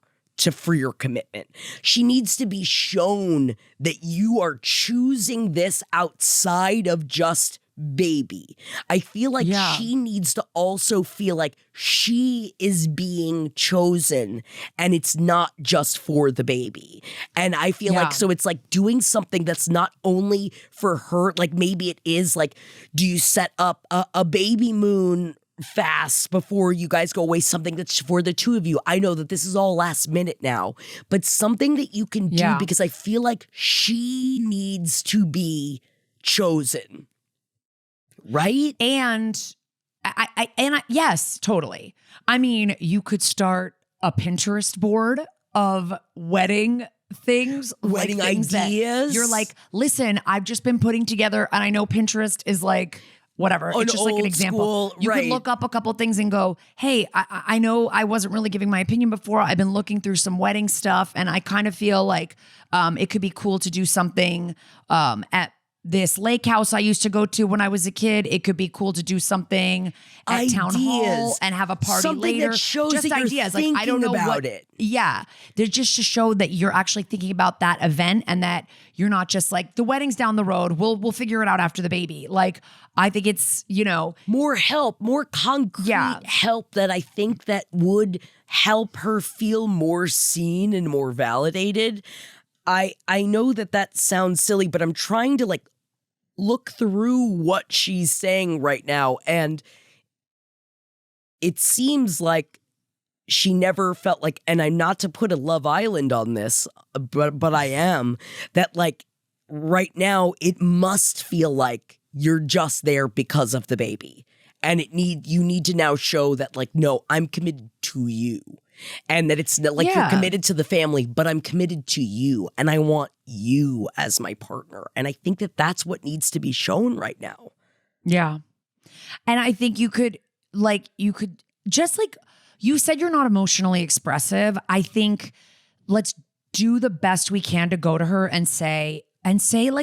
for your commitment. She needs to be shown that you are choosing this outside of just baby. I feel like she needs to also feel like she is being chosen and it's not just for the baby. And I feel like, so it's like doing something that's not only for her, like maybe it is like, do you set up a baby moon fast before you guys go away, something that's for the two of you? I know that this is all last minute now, but something that you can do, because I feel like she needs to be chosen. Right? And I yes, totally. I mean, you could start a Pinterest board of wedding things, wedding like things ideas. You're like, listen, I've just been putting together, and I know Pinterest is like whatever. An It's just like an old example. school, You right. can look up a couple things and go, hey, I know I wasn't really giving my opinion before. I've been looking through some wedding stuff, and I kind of feel like it could be cool to do something at this lake house I used to go to when I was a kid. It could be cool to do something at town hall Ideas. and have a party Something later. that shows just that you're ideas. Like, I don't thinking know about what, it. Yeah. They're just to show that you're actually thinking about that event and that you're not just like, the wedding's down the road. We'll figure it out after the baby. Like, I think it's, More help, more concrete help that I think that would help her feel more seen and more validated. I know that sounds silly, but I'm trying to look through what she's saying right now, and it seems like she never felt like, and I'm not to put a Love Island on this, but I am, that right now it must feel like you're just there because of the baby. And you need to now show that no, I'm committed to you. And that it's not you're committed to the family, but I'm committed to you and I want you as my partner. And I think that that's what needs to be shown right now. Yeah. And I think you could just you said you're not emotionally expressive. I think let's do the best we can to go to her and say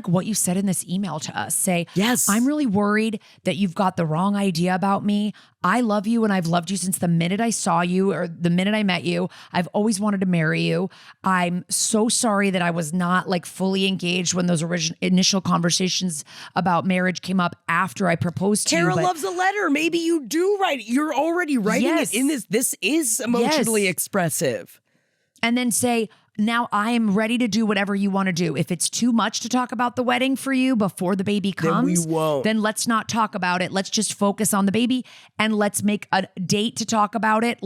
what you said in this email to us. Say, yes, I'm really worried that you've got the wrong idea about me. I love you and I've loved you since the minute I saw you or the minute I met you. I've always wanted to marry you. I'm so sorry that I was not fully engaged when those initial conversations about marriage came up after I proposed to you. Tara loves a letter. Maybe you do write it. You're already writing it in this. This is emotionally expressive. And then say, now I am ready to do whatever you want to do. If it's too much to talk about the wedding for you before the baby comes, then we won't. Then let's not talk about it. Let's just focus on the baby and let's make a date to talk about it.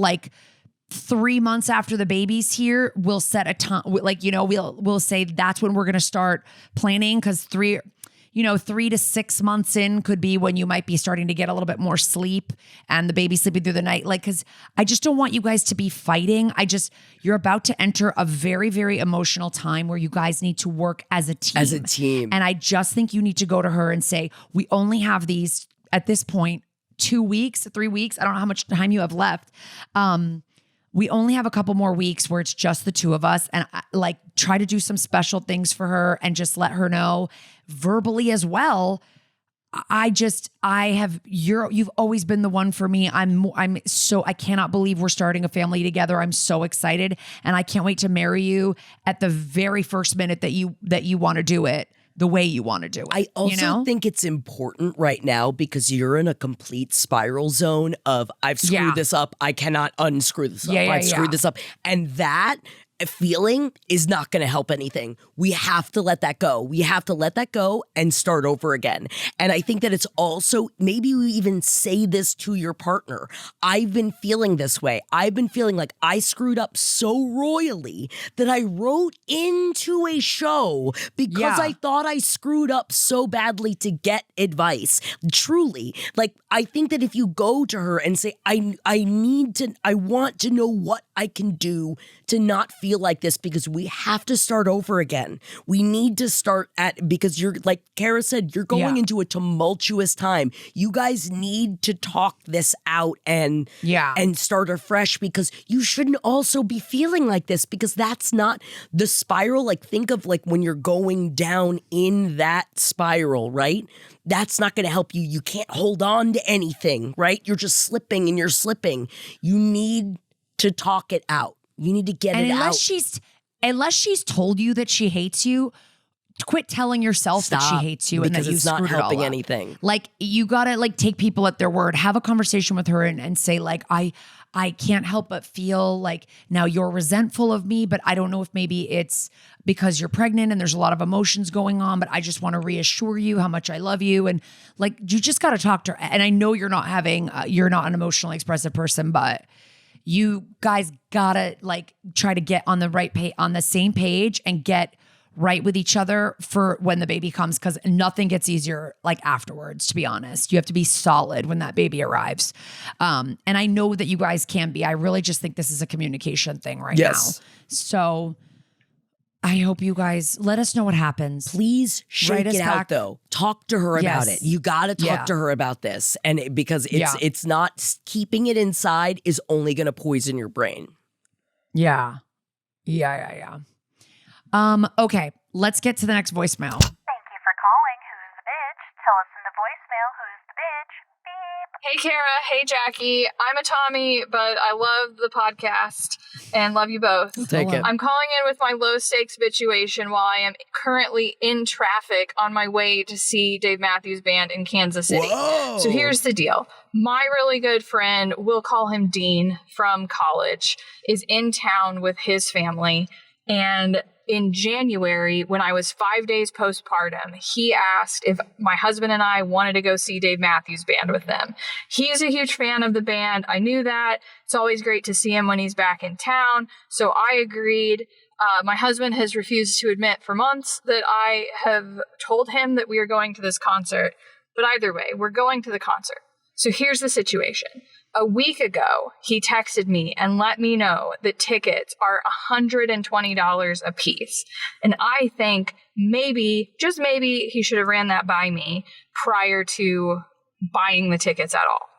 3 months after the baby's here, we'll set a time. We'll say that's when we're going to start planning, because 3 to 6 months in could be when you might be starting to get a little bit more sleep and the baby sleeping through the night. Because I just don't want you guys to be fighting. You're about to enter a very, very emotional time where you guys need to work as a team. And I just think you need to go to her and say, we only have these, at this point, 2 weeks, 3 weeks. I don't know how much time you have left. We only have a couple more weeks where it's just the two of us, and try to do some special things for her and just let her know verbally as well. You've always been the one for me. I cannot believe we're starting a family together. I'm so excited, and I can't wait to marry you at the very first minute that you want to do it the way you want to do it. I also think it's important right now because you're in a complete spiral zone of I've screwed this up. I cannot unscrew this up. I've screwed this up. And that feeling is not going to help anything. We have to let that go. We have to let that go and start over again. And I think that it's also, maybe you even say this to your partner. I've been feeling this way. I've been feeling like I screwed up so royally that I wrote into a show because I thought I screwed up so badly to get advice. Truly. I think that if you go to her and say, I want to know what I can do to not feel like this, because we have to start over again. We need to start because you're, like Kara said, you're going into a tumultuous time. You guys need to talk this out and start afresh, because you shouldn't also be feeling like this, because that's not the spiral. Think of when you're going down in that spiral, right? That's not going to help you. You can't hold on to anything, right? You're just slipping and you're slipping. You need to talk it out. You need to get it out. Unless she's told you that she hates you, quit telling yourself that she hates you and that you screwed it all up. Because it's not helping anything. You gotta take people at their word. Have a conversation with her and say I can't help but feel like now you're resentful of me, but I don't know if maybe it's because you're pregnant and there's a lot of emotions going on, but I just want to reassure you how much I love you. And you just got to talk to her. And I know you're not an emotionally expressive person, but you guys gotta try to get on the same page and get right with each other for when the baby comes, because nothing gets easier afterwards, to be honest. You have to be solid when that baby arrives. And I know that you guys can be. I really just think this is a communication thing right now. So I hope you guys let us know what happens. Please shake Write us it out, back. though. Talk to her about Yes. it. You got to talk Yeah. to her about this, and because Yeah. it's not, keeping it inside is only going to poison your brain. Yeah. Okay, let's get to the next voicemail. Thank you for calling. Who's the bitch? Tell us in the voicemail who's the bitch. Beep. Hey, Kara. Hey, Jackie. I'm a Tommy, but I love the podcast and love you both. Take it. I'm calling in with my low stakes situation while I am currently in traffic on my way to see Dave Matthews Band in Kansas City. Whoa. So here's the deal. My really good friend, we'll call him Dean from college, is in town with his family. And in January, when I was 5 days postpartum, he asked if my husband and I wanted to go see Dave Matthews Band with them. He's a huge fan of the band. I knew that. It's always great to see him when he's back in town. So I agreed. My husband has refused to admit for months that I have told him that we are going to this concert. But either way, we're going to the concert. So here's the situation. A week ago, he texted me and let me know that tickets are $120 a piece. And I think maybe, just maybe, he should have ran that by me prior to buying the tickets at all.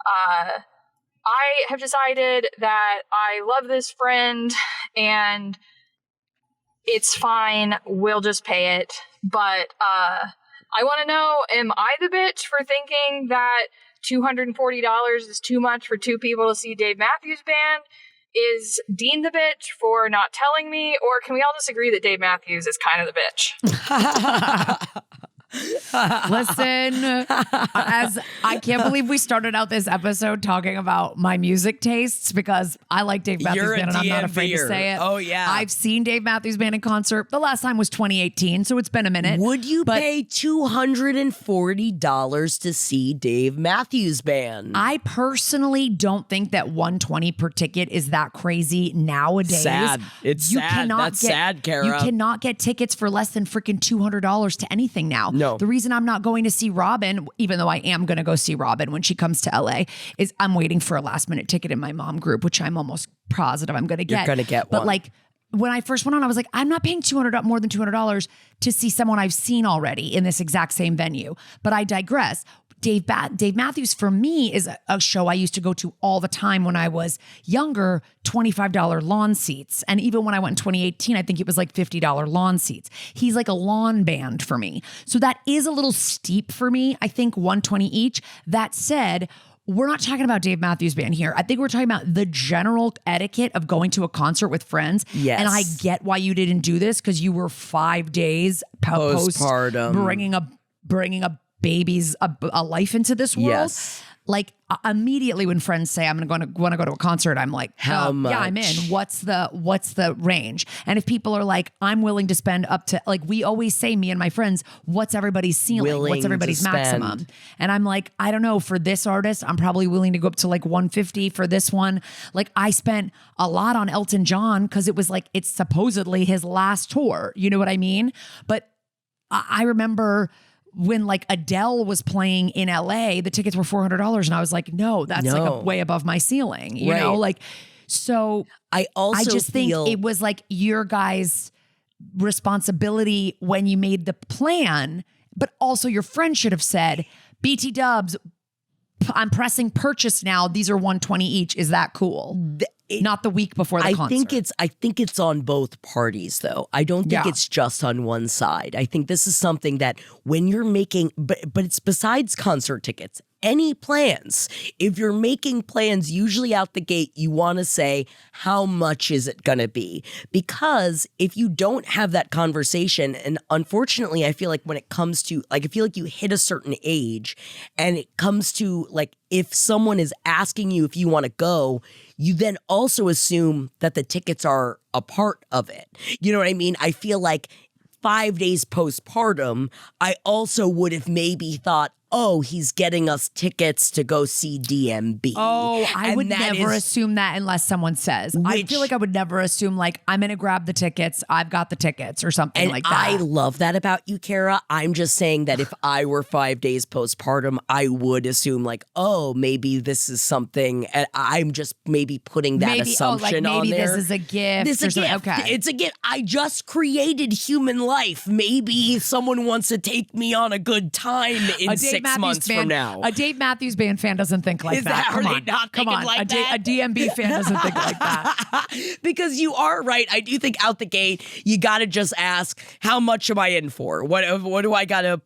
I have decided that I love this friend and it's fine. We'll just pay it. But I want to know, am I the bitch for thinking that $240 is too much for two people to see Dave Matthews Band? Is Dean the bitch for not telling me? Or can we all just agree that Dave Matthews is kind of the bitch? Listen, as I can't believe we started out this episode talking about my music tastes because I like Dave Matthews You're a Band and I'm not afraid to DMVer. say it. Oh, yeah. I've seen Dave Matthews Band in concert. The last time was 2018, so it's been a minute. Would you But pay $240 to see Dave Matthews Band? I personally don't think that $120 per ticket is that crazy nowadays. Sad. It's sad. That's sad, Kara. You cannot get tickets for less than freaking $200 to anything now. No. The reason I'm not going to see Robin, even though I am going to go see Robin when she comes to LA, is I'm waiting for a last minute ticket in my mom group, which I'm almost positive I'm going to get. You're gonna get But one. like, when I first went on, I was like, I'm not paying more than $200 to see someone I've seen already in this exact same venue. But I digress. Dave Matthews for me is a show I used to go to all the time when I was younger, $25 lawn seats. And even when I went in 2018, I think it was like $50 lawn seats. He's like a lawn band for me. So that is a little steep for me. I think $120 each. That said, we're not talking about Dave Matthews Band here. I think we're talking about the general etiquette of going to a concert with friends. Yes. And I get why you didn't do this because you were 5 days Postpartum. bringing a baby's a life into this world. Yes. Like immediately when friends say I'm want to go to a concert, I'm like, How much? Yeah, I'm in. What's the range? And if people are like, I'm willing to spend up to, like we always say, me and my friends, what's everybody's ceiling? Willing What's everybody's to spend. maximum? And I'm like, I don't know. For this artist, I'm probably willing to go up to like 150 for this one. Like I spent a lot on Elton John because it was like it's supposedly his last tour. You know what I mean? But I remember when like Adele was playing in LA, the tickets were $400. And I was like, no, that's like a way above my ceiling, you know? Like, so I just think it was like your guys' responsibility when you made the plan, but also your friend should have said, BT Dubs, I'm pressing purchase now. These are $120 each. Is that cool? Not the week before the concert. I think it's on both parties though. I don't think it's just on one side. I think this is something that when you're making, but it's besides concert tickets, any plans. If you're making plans, usually out the gate, you want to say, how much is it going to be? Because if you don't have that conversation, and unfortunately, I feel like when it comes to, like, I feel like you hit a certain age and it comes to, like, if someone is asking you if you want to go, you then also assume that the tickets are a part of it. You know what I mean? I feel like 5 days postpartum, I also would have maybe thought, oh, he's getting us tickets to go see DMB. Oh, I And would that never is- assume that unless someone says. I Which- feel like I would never assume like I'm going to grab the tickets. I've got the tickets or something And like that. I love that about you, Kara. I'm just saying that if I were 5 days postpartum, I would assume like, oh, maybe this is something. And I'm just maybe putting that assumption on maybe there. this is a gift. This or is a something. gift. Okay. It's a gift. I just created human life. Maybe someone wants to take me on a good time in 6 months from now. A Dave Matthews Band fan doesn't think like Is that. that Come right? on. Not Come thinking on. like a that? DMB fan doesn't think like that. Because you are right. I do think out the gate, you got to just ask, how much am I in for? What do I got to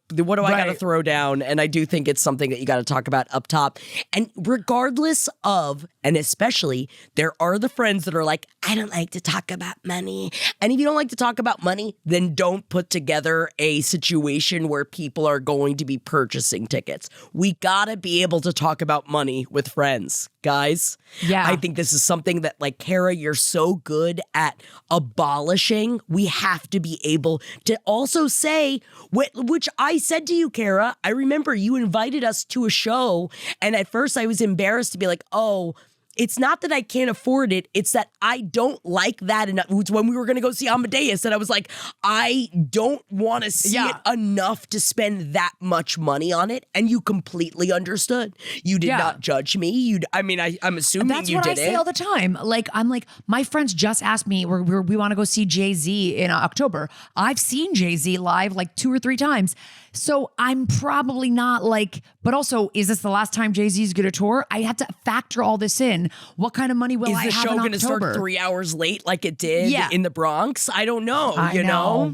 throw down? And I do think it's something that you got to talk about up top. And regardless of, and especially, there are the friends that are like, I don't like to talk about money. And if you don't like to talk about money, then don't put together a situation where people are going to be purchasing tickets. We got to be able to talk about money with friends, guys. Yeah. I think this is something that, like, Kara, you're so good at abolishing. We have to be able to also say, which I said to you, Kara, I remember you invited us to a show, and at first I was embarrassed to be like, oh, it's not that I can't afford it. It's that I don't like that enough. It was when we were going to go see Amadeus, and I was like, I don't want to see it enough to spend that much money on it. And you completely understood. You did not judge me. I'm assuming That's you what did I say all the time. Like, I'm like, my friends just asked me, we want to go see Jay-Z in October. I've seen Jay-Z live like 2 or 3 times. So I'm probably not like, but also, is this the last time Jay-Z's going to tour? I have to factor all this in. What kind of money will I have in October? Is the show going to start 3 hours late like it did in the Bronx? I don't know, I know.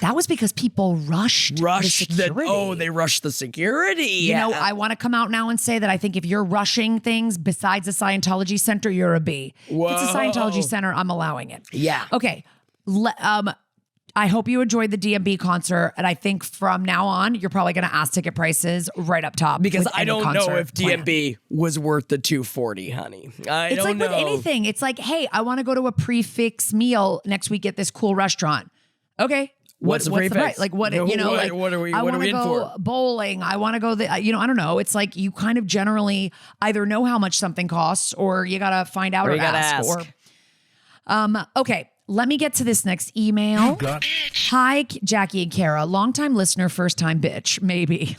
That was because people rushed the security. They rushed the security. You know, I want to come out now and say that I think if you're rushing things besides a Scientology center, you're a B. Whoa. If it's a Scientology center, I'm allowing it. Yeah. Okay. I hope you enjoyed the DMB concert. And I think from now on, you're probably going to ask ticket prices right up top. Because with I any don't know concert if plan. DMB was worth the $240, honey. It's like know. with anything. It's like, hey, I want to go to a prefix meal next week at this cool restaurant. Okay. What's the prefix? price? Like what, you know, like what are we I want to in go for? bowling. I want to go I don't know. It's like you kind of generally either know how much something costs or you got to find out or you gotta ask. ask. Okay. Let me get to this next email. Hi, Jackie and Kara. Longtime listener, first time bitch, maybe.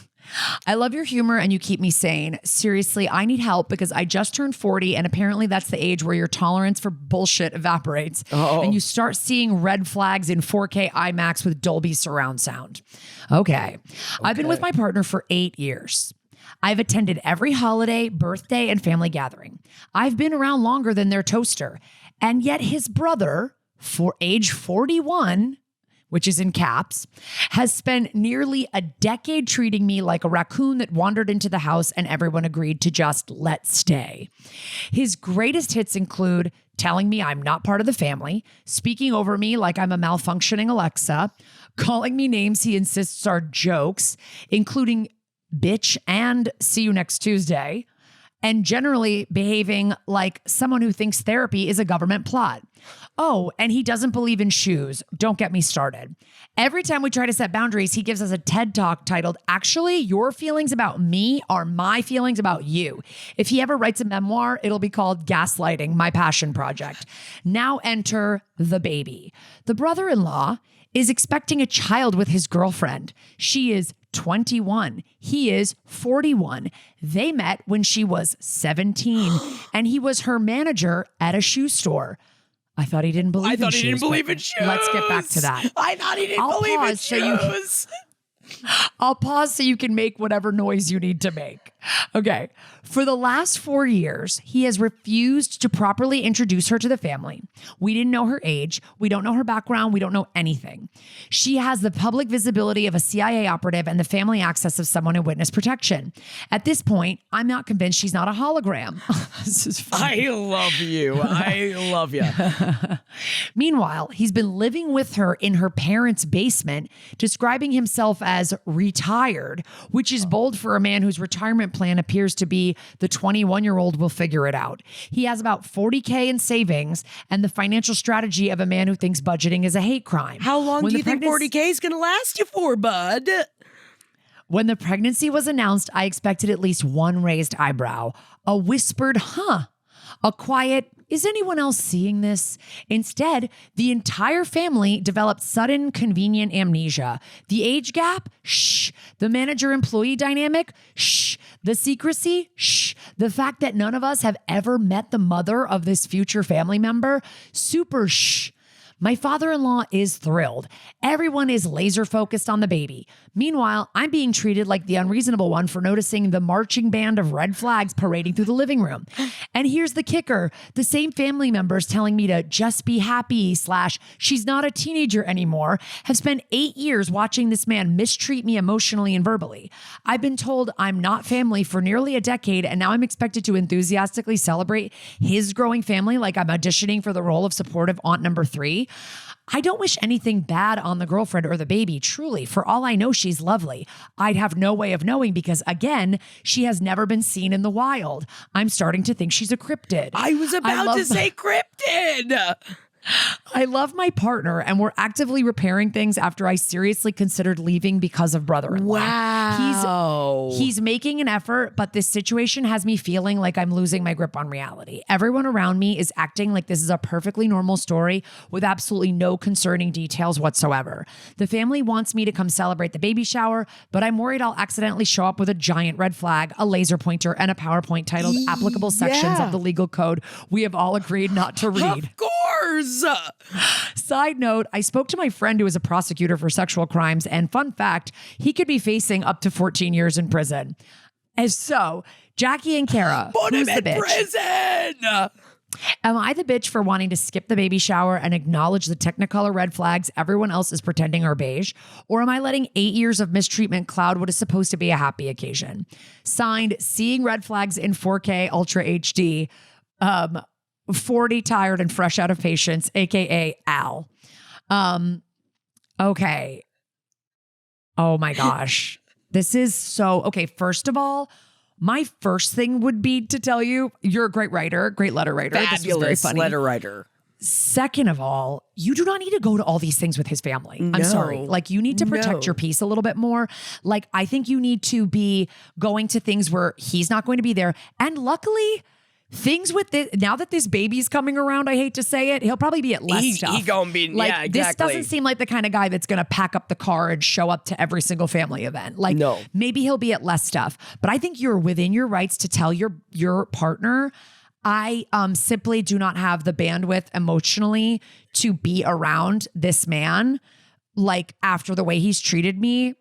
I love your humor and you keep me sane. Seriously, I need help because I just turned 40 and apparently that's the age where your tolerance for bullshit evaporates and you start seeing red flags in 4K IMAX with Dolby surround sound. Okay. I've been with my partner for 8 years. I've attended every holiday, birthday, and family gathering. I've been around longer than their toaster. And yet his brother, for age 41, which is in caps, has spent nearly a decade treating me like a raccoon that wandered into the house and everyone agreed to just let stay. His greatest hits include telling me I'm not part of the family, speaking over me like I'm a malfunctioning Alexa, calling me names he insists are jokes, including bitch and see you next Tuesday, and generally behaving like someone who thinks therapy is a government plot. Oh, and he doesn't believe in shoes. Don't get me started. Every time we try to set boundaries, he gives us a TED Talk titled, Actually, Your Feelings About Me Are My Feelings About You. If he ever writes a memoir, it'll be called Gaslighting, My Passion Project. Now enter the baby. The brother-in-law is expecting a child with his girlfriend. She is 21. He is 41. They met when she was 17, and he was her manager at a shoe store. I thought he didn't believe in shoes. I thought he didn't believe in shoes. Let's get back to that. I thought he didn't believe in shoes. I'll pause so you can make whatever noise you need to make. Okay. For the last 4 years, he has refused to properly introduce her to the family. We didn't know her age. We don't know her background. We don't know anything. She has the public visibility of a CIA operative and the family access of someone in witness protection. At this point, I'm not convinced she's not a hologram. This is funny. I love you. I love you. Meanwhile, he's been living with her in her parents' basement, describing himself as retired, which is bold for a man whose retirement plan appears to be the 21-year-old will figure it out. He has about $40K in savings and the financial strategy of a man who thinks budgeting is a hate crime. How long do you think 40K is going to last you for, bud? When the pregnancy was announced, I expected at least one raised eyebrow, a whispered, huh, a quiet, is anyone else seeing this? Instead, the entire family developed sudden, convenient amnesia. The age gap? Shh. The manager-employee dynamic? Shh. The secrecy? Shh. The fact that none of us have ever met the mother of this future family member? Super shh. My father-in-law is thrilled. Everyone is laser focused on the baby. Meanwhile, I'm being treated like the unreasonable one for noticing the marching band of red flags parading through the living room. And here's the kicker. The same family members telling me to just be happy / she's not a teenager anymore have spent 8 years watching this man mistreat me emotionally and verbally. I've been told I'm not family for nearly a decade, and now I'm expected to enthusiastically celebrate his growing family like I'm auditioning for the role of supportive aunt number 3. I don't wish anything bad on the girlfriend or the baby, truly. For all I know, she's lovely. I'd have no way of knowing because, again, she has never been seen in the wild. I'm starting to think she's a cryptid. I was about to say cryptid. I love my partner, and we're actively repairing things after I seriously considered leaving because of brother-in-law. Wow. He's making an effort, but this situation has me feeling like I'm losing my grip on reality. Everyone around me is acting like this is a perfectly normal story with absolutely no concerning details whatsoever. The family wants me to come celebrate the baby shower, but I'm worried I'll accidentally show up with a giant red flag, a laser pointer, and a PowerPoint titled Applicable Sections of the Legal Code we have all agreed not to read. Of course. Side note, I spoke to my friend who is a prosecutor for sexual crimes, and fun fact, he could be facing up to 14 years in prison. And so, Jackie and Kara, Put who's him the in bitch? prison. Am I the bitch for wanting to skip the baby shower and acknowledge the Technicolor red flags everyone else is pretending are beige? Or am I letting 8 years of mistreatment cloud what is supposed to be a happy occasion? Signed, Seeing Red Flags in 4K Ultra HD, 40 tired and fresh out of patience, aka Al. Okay. Oh my gosh. This is so okay. First of all, my first thing would be to tell you you're a great writer, great letter writer. This was very Fabulous funny. letter writer. Second of all, you do not need to go to all these things with his family. I'm sorry. Like, you need to protect your peace a little bit more. Like, I think you need to be going to things where he's not going to be there. And luckily, things with this, now that this baby's coming around, I hate to say it, he'll probably be at less stuff. He gonna be, like, yeah, exactly. This doesn't seem like the kind of guy that's going to pack up the car and show up to every single family event. Like, No. maybe he'll be at less stuff. But I think you're within your rights to tell your partner, I simply do not have the bandwidth emotionally to be around this man, like, after the way he's treated me.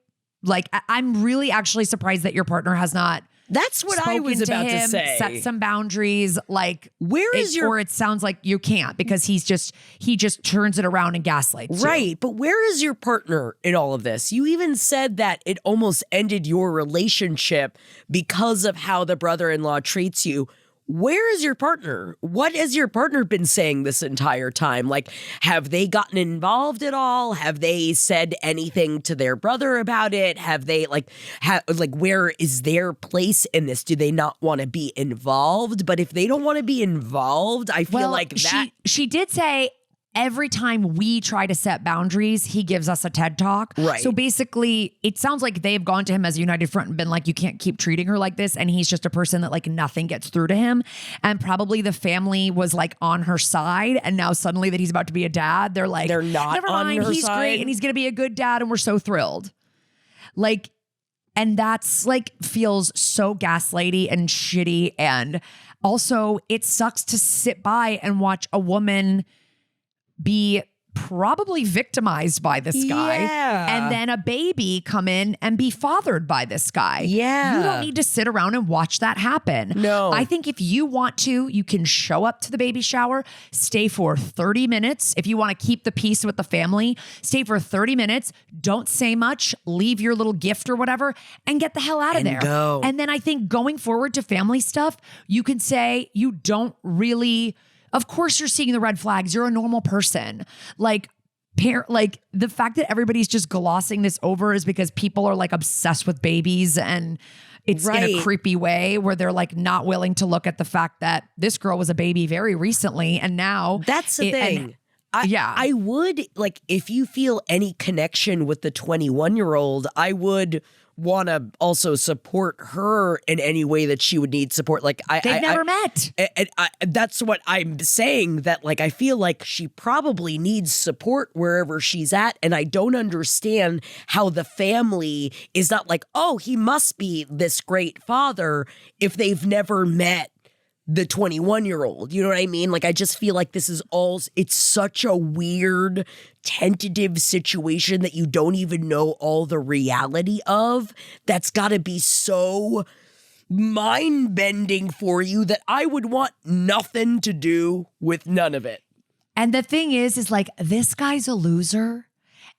Like, I'm really actually surprised that your partner has not. That's what I was about to say. Set some boundaries. Like, where is your? Or it sounds like you can't because he just turns it around and gaslights you. Right, but where is your partner in all of this? You even said that it almost ended your relationship because of how the brother-in-law treats you. Where is your partner? What has your partner been saying this entire time? Like, have they gotten involved at all? Have they said anything to their brother about it? Have they where is their place in this? Do they not want to be involved? But if they don't want to be involved, I feel like that. She did say every time we try to set boundaries, he gives us a TED talk. Right. So basically, it sounds like they've gone to him as a united front and been like, you can't keep treating her like this. And he's just a person that, like, nothing gets through to him. And probably the family was, like, on her side. And now suddenly that he's about to be a dad, they're like, they're not never on mind, her he's side. great and he's going to be a good dad. And we're so thrilled. Like, and that's, like, feels so gaslighty and shitty. And also, it sucks to sit by and watch a woman be probably victimized by this guy. Yeah. And then a baby come in and be fathered by this guy. Yeah. You don't need to sit around and watch that happen. No. I think if you want to, you can show up to the baby shower, stay for 30 minutes. If you want to keep the peace with the family, stay for 30 minutes. Don't say much. Leave your little gift or whatever and get the hell out of there. Go. And then I think going forward to family stuff, you can say you don't really. Of course you're seeing the red flags. You're a normal person. Like the fact that everybody's just glossing this over is because people are, like, obsessed with babies, and it's in a creepy way where they're, like, not willing to look at the fact that this girl was a baby very recently and now That's the thing. I would, like, if you feel any connection with the 21-year-old, I would want to also support her in any way that she would need support. Like They've never met. And that's what I'm saying, that like I feel like she probably needs support wherever she's at, and I don't understand how the family is not like, oh, he must be this great father if they've never met the 21-year-old. You know what I mean? Like, I just feel like this is all, it's such a weird, tentative situation that you don't even know all the reality of. That's got to be so mind-bending for you that I would want nothing to do with none of it. And the thing is like, this guy's a loser.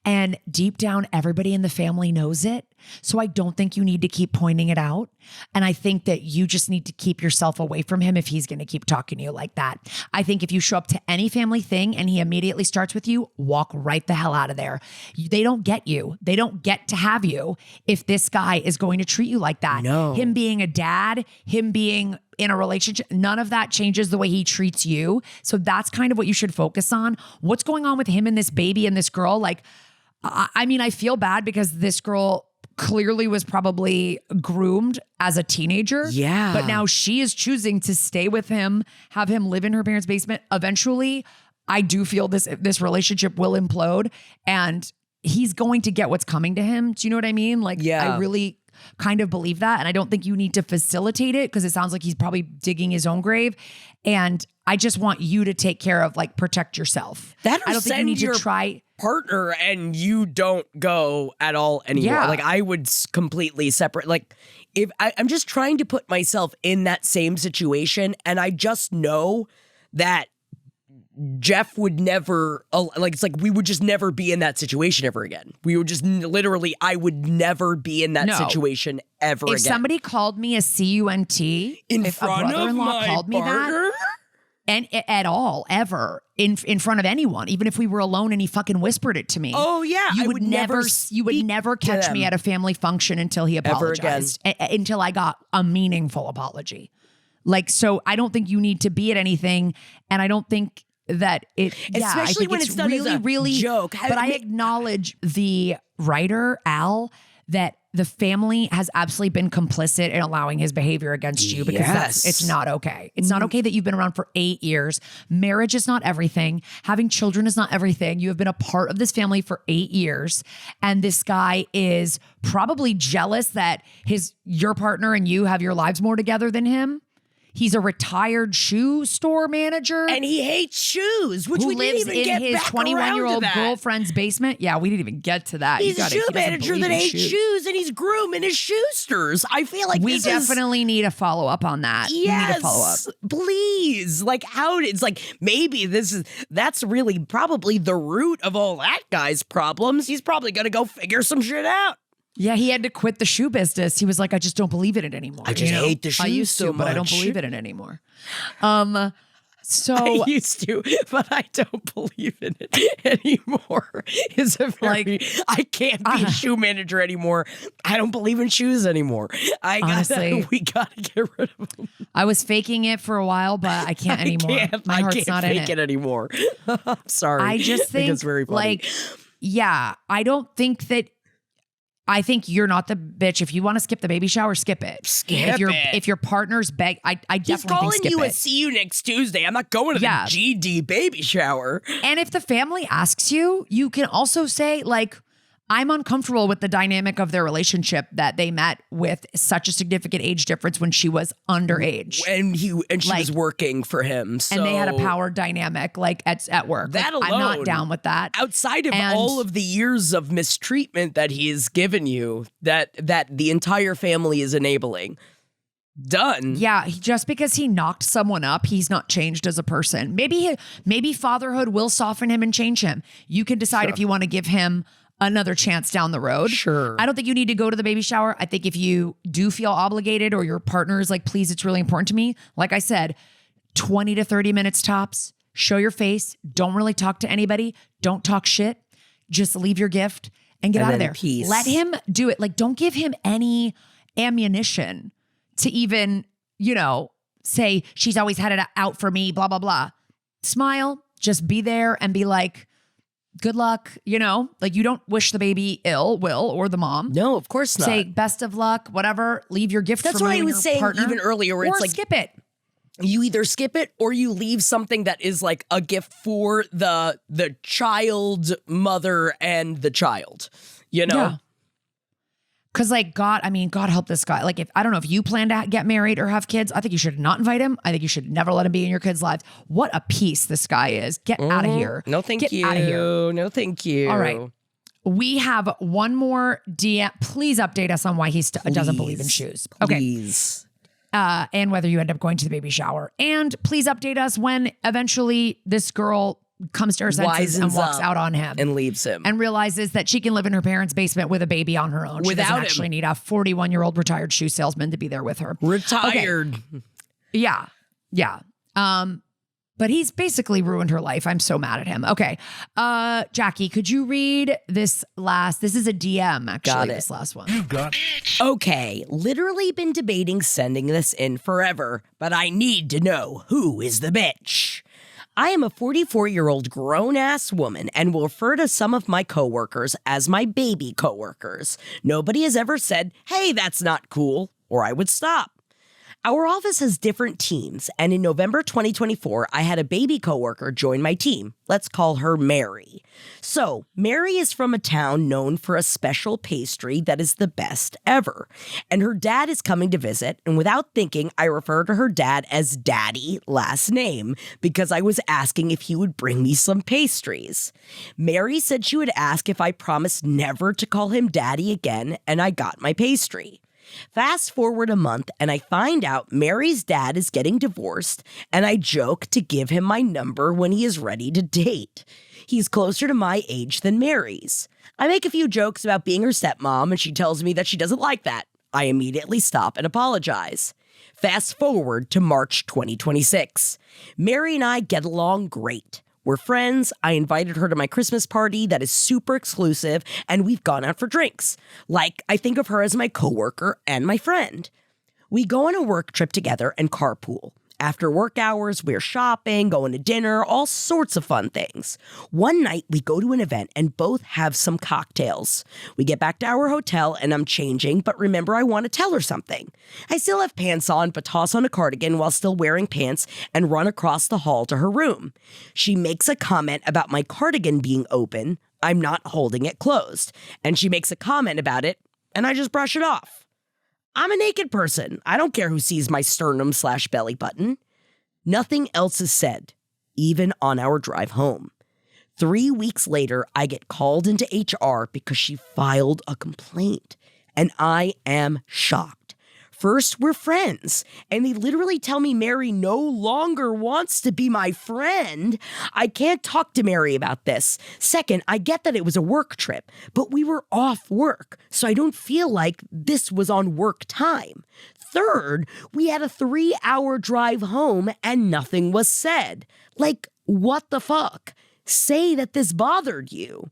And deep down, everybody in the family knows it. So I don't think you need to keep pointing it out. And I think that you just need to keep yourself away from him if he's going to keep talking to you like that. I think if you show up to any family thing and he immediately starts with you, walk right the hell out of there. They don't get you. They don't get to have you if this guy is going to treat you like that. No. Him being a dad, him being in a relationship, none of that changes the way he treats you. So that's kind of what you should focus on. What's going on with him and this baby and this girl? Like, I mean, I feel bad because this girl clearly was probably groomed as a teenager. Yeah. But now she is choosing to stay with him, have him live in her parents' basement. Eventually, I do feel this relationship will implode and he's going to get what's coming to him. Do you know what I mean? Like, yeah. I really kind of believe that. And I don't think you need to facilitate it because it sounds like he's probably digging his own grave. And I just want you to take care of, like, protect yourself. I don't think you need to try partner and you don't go at all anymore. Yeah. Like, I would completely separate. Like, if I'm just trying to put myself in that same situation, and I just know that Jeff would never, like, it's like we would just never be in that situation ever again. We would just literally, I would never be in that situation ever again. If somebody called me a CUNT, if front a brother-in-law of my called me partner? that, and at all, ever, in front of anyone, even if we were alone and he fucking whispered it to me. Oh yeah, you I would never catch me at a family function until he apologized, until I got a meaningful apology. Like, so I don't think you need to be at anything, and I don't think that it, especially I think when it's done as a really joke. But I acknowledge the writer, Al, that the family has absolutely been complicit in allowing his behavior against you because it's not okay. It's not okay that you've been around for 8 years. Marriage is not everything. Having children is not everything. You have been a part of this family for 8 years. And this guy is probably jealous that your partner and you have your lives more together than him. He's a retired shoe store manager. And he hates shoes, which we didn't even get his back 21-year-old around to girlfriend's basement. Yeah, we didn't even get to that. He's a shoe manager that hates shoes, and he's grooming his shoesters. I feel like we definitely need a follow up on that. Yes, we need a follow up. Please. Like, how it's like maybe that's really probably the root of all that guy's problems. He's probably gonna go figure some shit out. Yeah, he had to quit the shoe business. He was like, I just don't believe in it anymore. I just hate the shoes I used to, so but I don't much. believe in it anymore. So I used to, but I don't believe in it anymore. Is a very I can't be a shoe manager anymore. I don't believe in shoes anymore. Honestly, we gotta get rid of them. I was faking it for a while, but I can't anymore. My heart's not in it. I can't fake it anymore. I'm sorry. I just think it's very funny. like, yeah, I don't think that. I think you're not the bitch. If you want to skip the baby shower, skip it. If your partner's I definitely He's calling think skip you it. a see you next Tuesday. I'm not going to the GD baby shower. And if the family asks you, you can also say, like, I'm uncomfortable with the dynamic of their relationship that they met with such a significant age difference when she was underage. And she was working for him. So. And they had a power dynamic like at work. That alone, I'm not down with that. Outside of all of the years of mistreatment that he's given you, that the entire family is enabling. Done. Yeah, just because he knocked someone up, he's not changed as a person. Maybe fatherhood will soften him and change him. You can decide if you want to give him another chance down the road. Sure. I don't think you need to go to the baby shower. I think if you do feel obligated or your partner is like, please, it's really important to me. Like I said, 20 to 30 minutes tops, show your face. Don't really talk to anybody. Don't talk shit. Just leave your gift and get out of there. Peace. Let him do it. Like, don't give him any ammunition to even, say she's always had it out for me, blah, blah, blah. Smile, just be there and be like, good luck, you know, like you don't wish the baby ill, Will, or the mom. No, of course not. Say best of luck, whatever, leave your gift That's for what you I and was your saying partner, even earlier, where or it's like skip it. you either skip it or you leave something that is like a gift for the child, mother, and the child, you know? Yeah. Cause like God help this guy. Like I don't know if you plan to get married or have kids, I think you should not invite him. I think you should never let him be in your kids' lives. What a piece this guy is. Get out of here. No, thank you. Get out of here. No, thank you. All right. We have one more DM. Please update us on why he doesn't believe in shoes. Please. Okay. And whether you end up going to the baby shower. And please update us when eventually this girl comes to her senses and walks out on him. And leaves him. And realizes that she can live in her parents' basement with a baby on her own. She Without doesn't him. actually need a 41-year-old retired shoe salesman to be there with her. Retired. Okay. Yeah. Yeah. But he's basically ruined her life. I'm so mad at him. Okay. Jackie, could you read this is a DM actually, Got it. this last one. Okay, literally been debating sending this in forever, but I need to know who is the bitch. I am a 44-year-old grown-ass woman and will refer to some of my coworkers as my baby coworkers. Nobody has ever said, hey, that's not cool, or I would stop. Our office has different teams, and in November 2024, I had a baby coworker join my team. Let's call her Mary. So, Mary is from a town known for a special pastry that is the best ever. And her dad is coming to visit, and without thinking, I refer to her dad as Daddy, last name, because I was asking if he would bring me some pastries. Mary said she would ask if I promised never to call him Daddy again, and I got my pastry. Fast forward a month and I find out Mary's dad is getting divorced, and I joke to give him my number when he is ready to date. He's closer to my age than Mary's. I make a few jokes about being her stepmom, and she tells me that she doesn't like that. I immediately stop and apologize. Fast forward to March 2026. Mary and I get along great. We're friends. I invited her to my Christmas party that is super exclusive, and we've gone out for drinks. Like, I think of her as my coworker and my friend. We go on a work trip together and carpool. After work hours, we're shopping, going to dinner, all sorts of fun things. One night, we go to an event and both have some cocktails. We get back to our hotel and I'm changing, but remember I want to tell her something. I still have pants on, but toss on a cardigan while still wearing pants and run across the hall to her room. She makes a comment about my cardigan being open. I'm not holding it closed. And she makes a comment about it, and I just brush it off. I'm a naked person. I don't care who sees my sternum/belly button. Nothing else is said, even on our drive home. 3 weeks later, I get called into HR because she filed a complaint, and I am shocked. First, we're friends, and they literally tell me Mary no longer wants to be my friend. I can't talk to Mary about this. Second, I get that it was a work trip, but we were off work, so I don't feel like this was on work time. Third, we had a 3-hour drive home and nothing was said. Like, what the fuck? Say that this bothered you.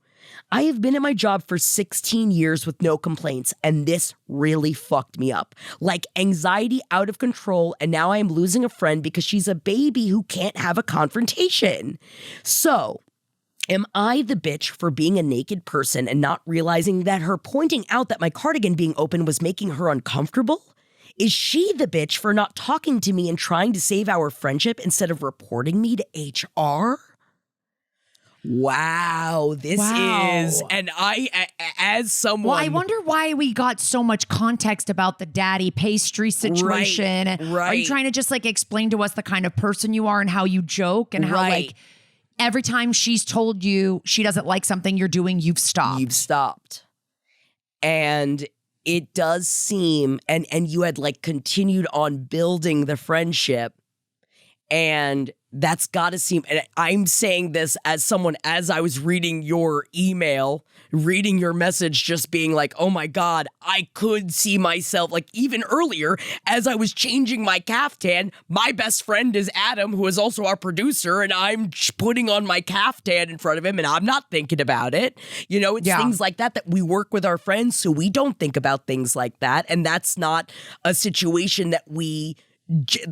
I have been at my job for 16 years with no complaints, and this really fucked me up. Like anxiety out of control, and now I am losing a friend because she's a baby who can't have a confrontation. So, am I the bitch for being a naked person and not realizing that her pointing out that my cardigan being open was making her uncomfortable? Is she the bitch for not talking to me and trying to save our friendship instead of reporting me to HR? Wow, this is, and I, as someone. Well, I wonder why we got so much context about the daddy pastry situation. Right. Are you trying to just like explain to us the kind of person you are and how you joke and how like every time she's told you she doesn't like something you're doing, you've stopped? You've stopped. And it does seem, and you had like continued on building the friendship, and that's got to seem, and I'm saying this as someone, as I was reading your email, reading your message, just being like, oh my God, I could see myself, like even earlier, as I was changing my caftan, my best friend is Adam, who is also our producer, and I'm putting on my caftan in front of him, and I'm not thinking about it. You know, it's things like that we work with our friends, so we don't think about things like that, and that's not a situation that we,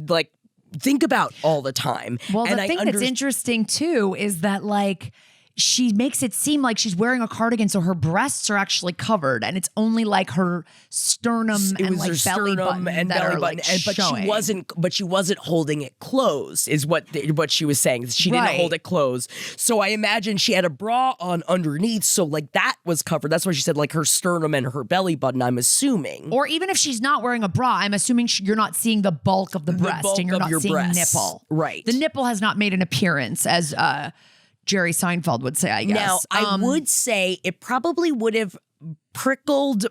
like, think about all the time. Well, the thing that's interesting too is that like she makes it seem like she's wearing a cardigan, so her breasts are actually covered, and it's only like her sternum and like belly button and that belly are button, like showing. But she wasn't holding it closed, is what she was saying. She didn't Right. hold it closed. So I imagine she had a bra on underneath, so like that was covered. That's why she said like her sternum and her belly button, I'm assuming. Or even if she's not wearing a bra, I'm assuming you're not seeing the bulk of the breast, bulk and you're of not your seeing breasts. nipple. Right. The nipple has not made an appearance, as Jerry Seinfeld would say, I guess. Now, I would say it probably would have prickled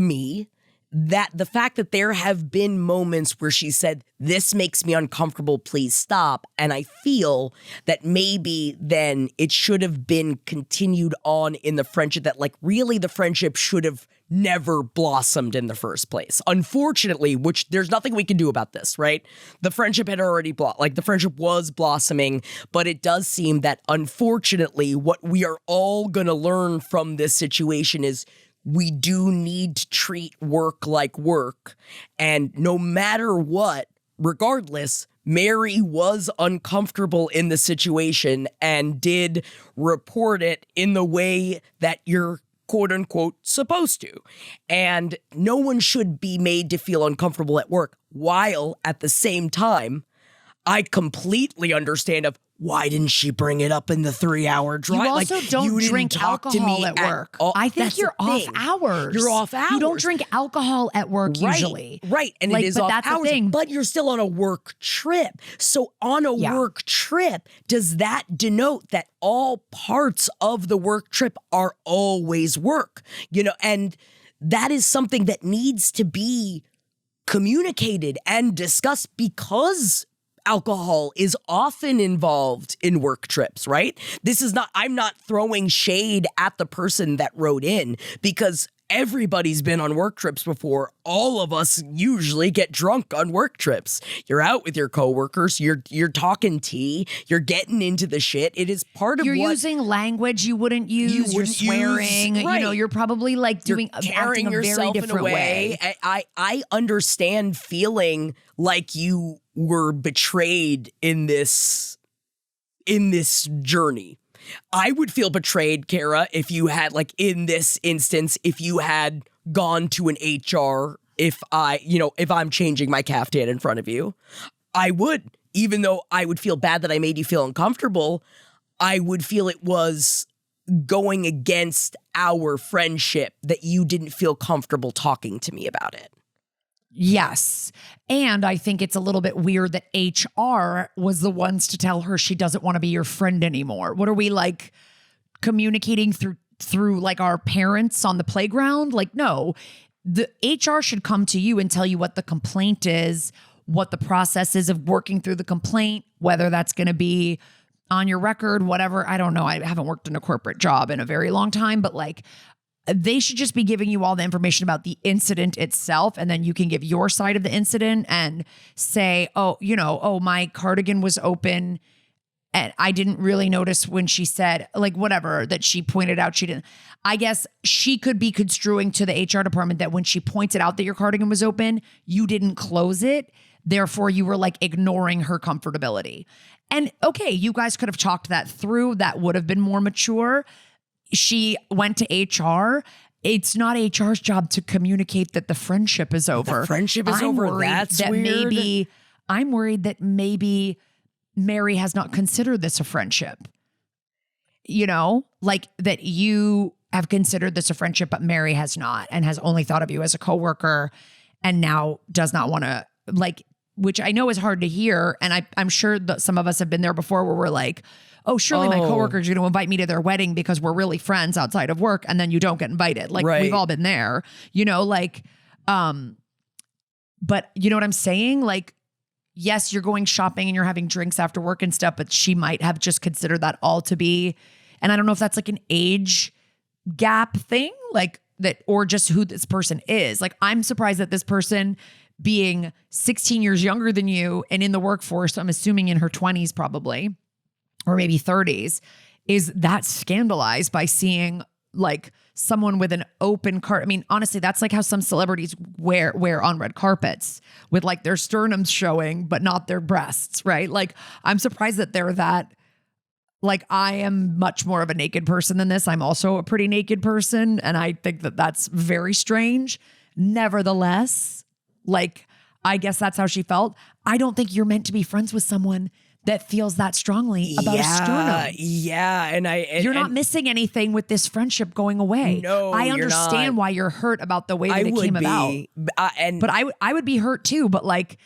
me that the fact that there have been moments where she said, this makes me uncomfortable, please stop. And I feel that maybe then it should have been continued on in the friendship, that like really the friendship should have never blossomed in the first place. Unfortunately, which there's nothing we can do about this, right? The friendship had already the friendship was blossoming, but it does seem that unfortunately what we are all going to learn from this situation is we do need to treat work like work. And no matter what, regardless, Mary was uncomfortable in the situation and did report it in the way that you're quote unquote supposed to. And no one should be made to feel uncomfortable at work, while at the same time, I completely understand why didn't she bring it up in the 3-hour drive? You also don't didn't drink talk to alcohol me at work. I think That's you're the off thing. hours. You're off hours. You don't drink alcohol at work usually. Right. And Like, it is but off that's the hours, thing. but you're still on a work trip. So on a work trip, does that denote that all parts of the work trip are always work? And that is something that needs to be communicated and discussed, because alcohol is often involved in work trips, right? I'm not throwing shade at the person that wrote in, because everybody's been on work trips before. All of us usually get drunk on work trips. You're out with your coworkers, you're talking tea, you're getting into the shit. It is part of You're using language you wouldn't use. You're swearing. Right. You're probably like You're carrying acting a very yourself different in a way. I understand feeling like you were betrayed in this journey. I would feel betrayed, Kara, if you had, like in this instance, if you had gone to an HR, if I'm changing my caftan in front of you, I would, even though I would feel bad that I made you feel uncomfortable, I would feel it was going against our friendship that you didn't feel comfortable talking to me about it. Yes. And I think it's a little bit weird that HR was the ones to tell her she doesn't want to be your friend anymore. What are we like communicating through like our parents on the playground? Like, no, the HR should come to you and tell you what the complaint is, what the process is of working through the complaint, whether that's going to be on your record, whatever. I don't know. I haven't worked in a corporate job in a very long time, but like, they should just be giving you all the information about the incident itself. And then you can give your side of the incident and say, my cardigan was open and I didn't really notice when she said, like, whatever, that she pointed out she didn't. I guess she could be construing to the HR department that when she pointed out that your cardigan was open, you didn't close it. Therefore, you were like ignoring her comfortability. And okay, you guys could have talked that through. That would have been more mature. She went to HR. It's not HR's job to communicate that the friendship is over. The friendship is over. That's weird. I'm worried that maybe Mary has not considered this a friendship. Like that you have considered this a friendship, but Mary has not, and has only thought of you as a coworker, and now does not want to, like, which I know is hard to hear. And I'm sure that some of us have been there before where we're like, oh, surely my coworkers are going to invite me to their wedding because we're really friends outside of work. And then you don't get invited. Like we've all been there, but you know what I'm saying? Like, yes, you're going shopping and you're having drinks after work and stuff, but she might have just considered that all to be, and I don't know if that's like an age gap thing, like that, or just who this person is. Like, I'm surprised that this person, being 16 years younger than you and in the workforce, I'm assuming in her 20s probably, or maybe 30s, is that scandalized by seeing like someone with an open cart. I mean, honestly, that's like how some celebrities wear on red carpets with like their sternums showing, but not their breasts, right? Like, I'm surprised that they're that like I am much more of a naked person than this. I'm also a pretty naked person. And I think that that's very strange. Nevertheless, like, I guess that's how she felt. I don't think you're meant to be friends with someone that feels that strongly about a sternum. Yeah. You're not missing anything with this friendship going away. No, I you're understand not. why you're hurt about the way that I it would came be. about. But I would be hurt too. But like,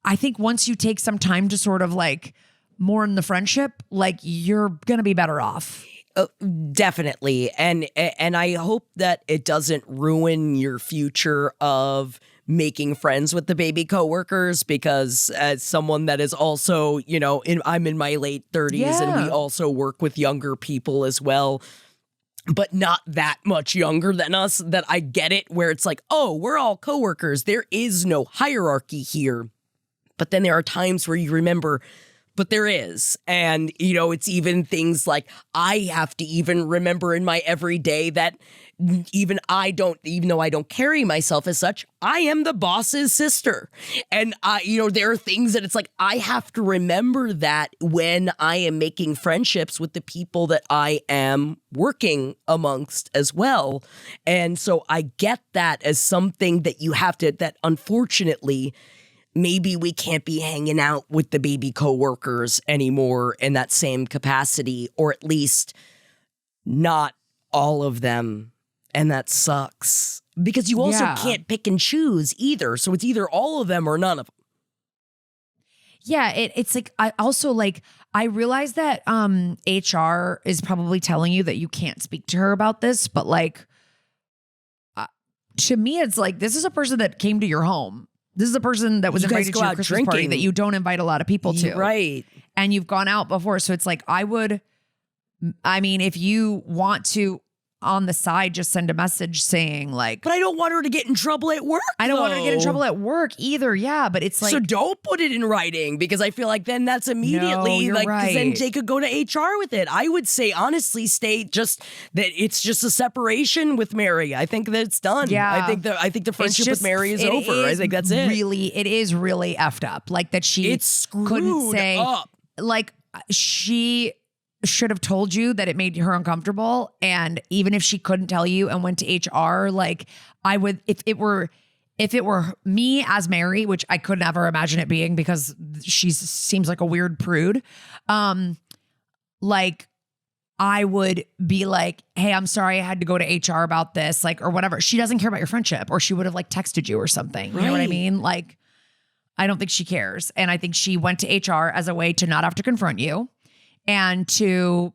I think once you take some time to sort of like mourn the friendship, like you're going to be better off. Definitely. And I hope that it doesn't ruin your future of making friends with the baby coworkers, because as someone that is also, you know, I'm in my late 30s and we also work with younger people as well, but not that much younger than us, that I get it where it's like, oh, we're all coworkers. There is no hierarchy here. But then there are times where you remember, but there is. And, you know, it's even things like I have to even remember in my everyday that even though I don't carry myself as such, I am the boss's sister. And there are things that it's like, I have to remember that when I am making friendships with the people that I am working amongst as well. And so I get that as something that you have to, that unfortunately, maybe we can't be hanging out with the baby coworkers anymore in that same capacity, or at least not all of them. And that sucks because you also can't pick and choose either. So it's either all of them or none of them. Yeah, it's like I realize that HR is probably telling you that you can't speak to her about this, but like to me, it's like this is a person that came to your home. This is a person that was invited to your Christmas party that you don't invite a lot of people to. Right. And you've gone out before. So it's like if you want to on the side, just send a message saying like, but I don't want her to get in trouble at work. I don't want her to get in trouble at work either. Yeah. But it's like, so don't put it in writing, because I feel like then that's immediately you're like, 'cause right. then they could go to HR with it. I would say, honestly, stay just that it's just a separation with Mary. I think that it's done. Yeah. I think the friendship with Mary is over. I think that's it. It is really effed up. Like that she couldn't say up. Like she should have told you that it made her uncomfortable. And even if she couldn't tell you and went to HR, like I would, if it were me as Mary, which I could never imagine it being because she seems like a weird prude. Like I would be like, hey, I'm sorry I had to go to HR about this, like, or whatever. She doesn't care about your friendship, or she would have like texted you or something. You know what I mean? Like, I don't think she cares. And I think she went to HR as a way to not have to confront you and to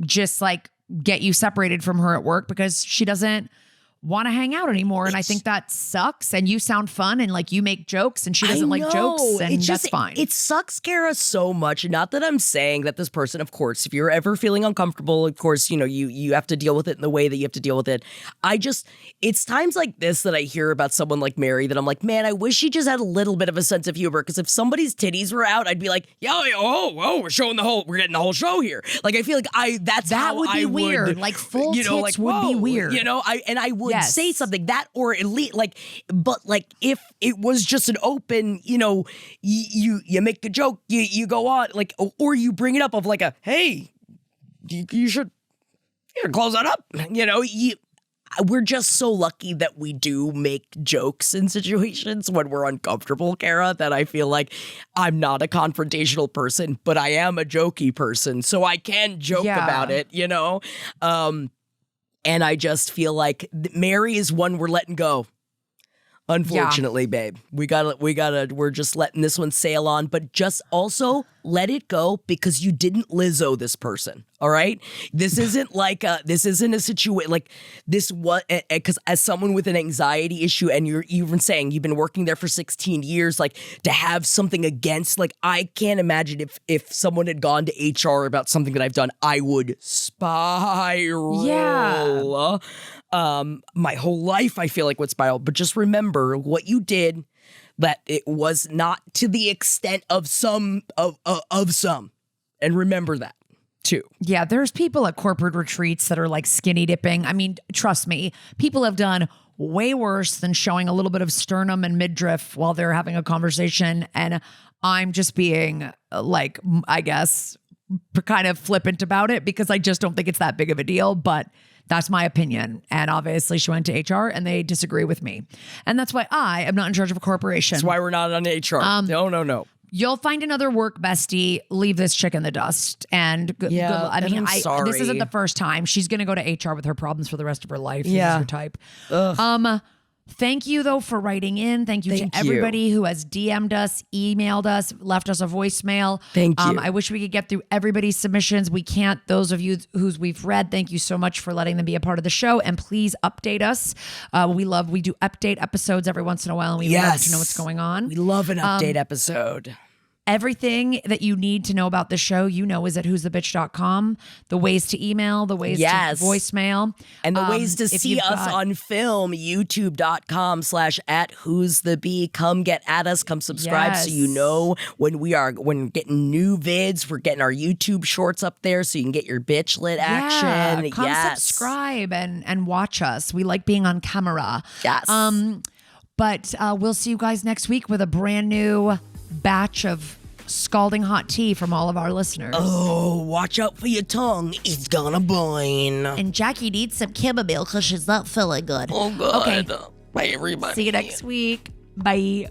just like get you separated from her at work because she doesn't want to hang out anymore. And I think that sucks. And you sound fun and like you make jokes and she doesn't like jokes, and that's fine. It sucks, Kara, so much. Not that I'm saying that this person, of course, if you're ever feeling uncomfortable, of course, you know, you have to deal with it in the way that you have to deal with it. It's times like this that I hear about someone like Mary that I'm like, man, I wish she just had a little bit of a sense of humor. Because if somebody's titties were out, I'd be like, we're getting the whole show here. Like, I feel like that would be weird. Like full tits would be weird. You know, I would say something that, or at least like, but like if it was just an open, you know, you make a joke, you go on like, or you bring it up of like a, hey, you should close that up. You know, we're just so lucky that we do make jokes in situations when we're uncomfortable, Kara, that I feel like I'm not a confrontational person, but I am a jokey person. So I can joke about it, you know? And I just feel like Mary is one we're letting go. Unfortunately, babe. We're just letting this one sail on, but just also let it go because you didn't Lizzo this person. All right. This isn't like this isn't a situation like this. What? Because as someone with an anxiety issue, and you're even saying you've been working there for 16 years, like to have something against, like I can't imagine if someone had gone to HR about something that I've done, I would spiral. Yeah. My whole life I feel like would spiral. But just remember what you did. That it was not to the extent of some, and remember that too. Yeah, there's people at corporate retreats that are like skinny dipping. I mean, trust me, people have done way worse than showing a little bit of sternum and midriff while they're having a conversation. And I'm just being like, I guess, kind of flippant about it because I just don't think it's that big of a deal, but that's my opinion. And obviously she went to HR and they disagree with me. And that's why I am not in charge of a corporation. That's why we're not on HR. No. You'll find another work bestie. Leave this chick in the dust. And I'm sorry. This isn't the first time. She's going to go to HR with her problems for the rest of her life. Yeah. This is her type. Thank you though for writing in. Thank you to everybody who has DM'd us, emailed us, left us a voicemail. Thank you. I wish we could get through everybody's submissions. We can't. Those of you whose we've read, thank you so much for letting them be a part of the show. And please update us. We do update episodes every once in a while, and we love to know what's going on. We love an update episode. Everything that you need to know about the show, is at who'sthebitch.com. The ways to email, the ways to voicemail. And the ways to see us on film, youtube.com/@who'sthebee. Come get at us, come subscribe so you know when we're getting new vids. We're getting our YouTube shorts up there so you can get your bitch lit action. Come subscribe and watch us. We like being on camera. Yes. But we'll see you guys next week with a brand new batch of scalding hot tea from all of our listeners. Oh, watch out for your tongue. It's gonna burn. And Jackie needs some chamomile because she's not feeling good. Oh, God. Okay. Bye, everybody. See you next week. Bye.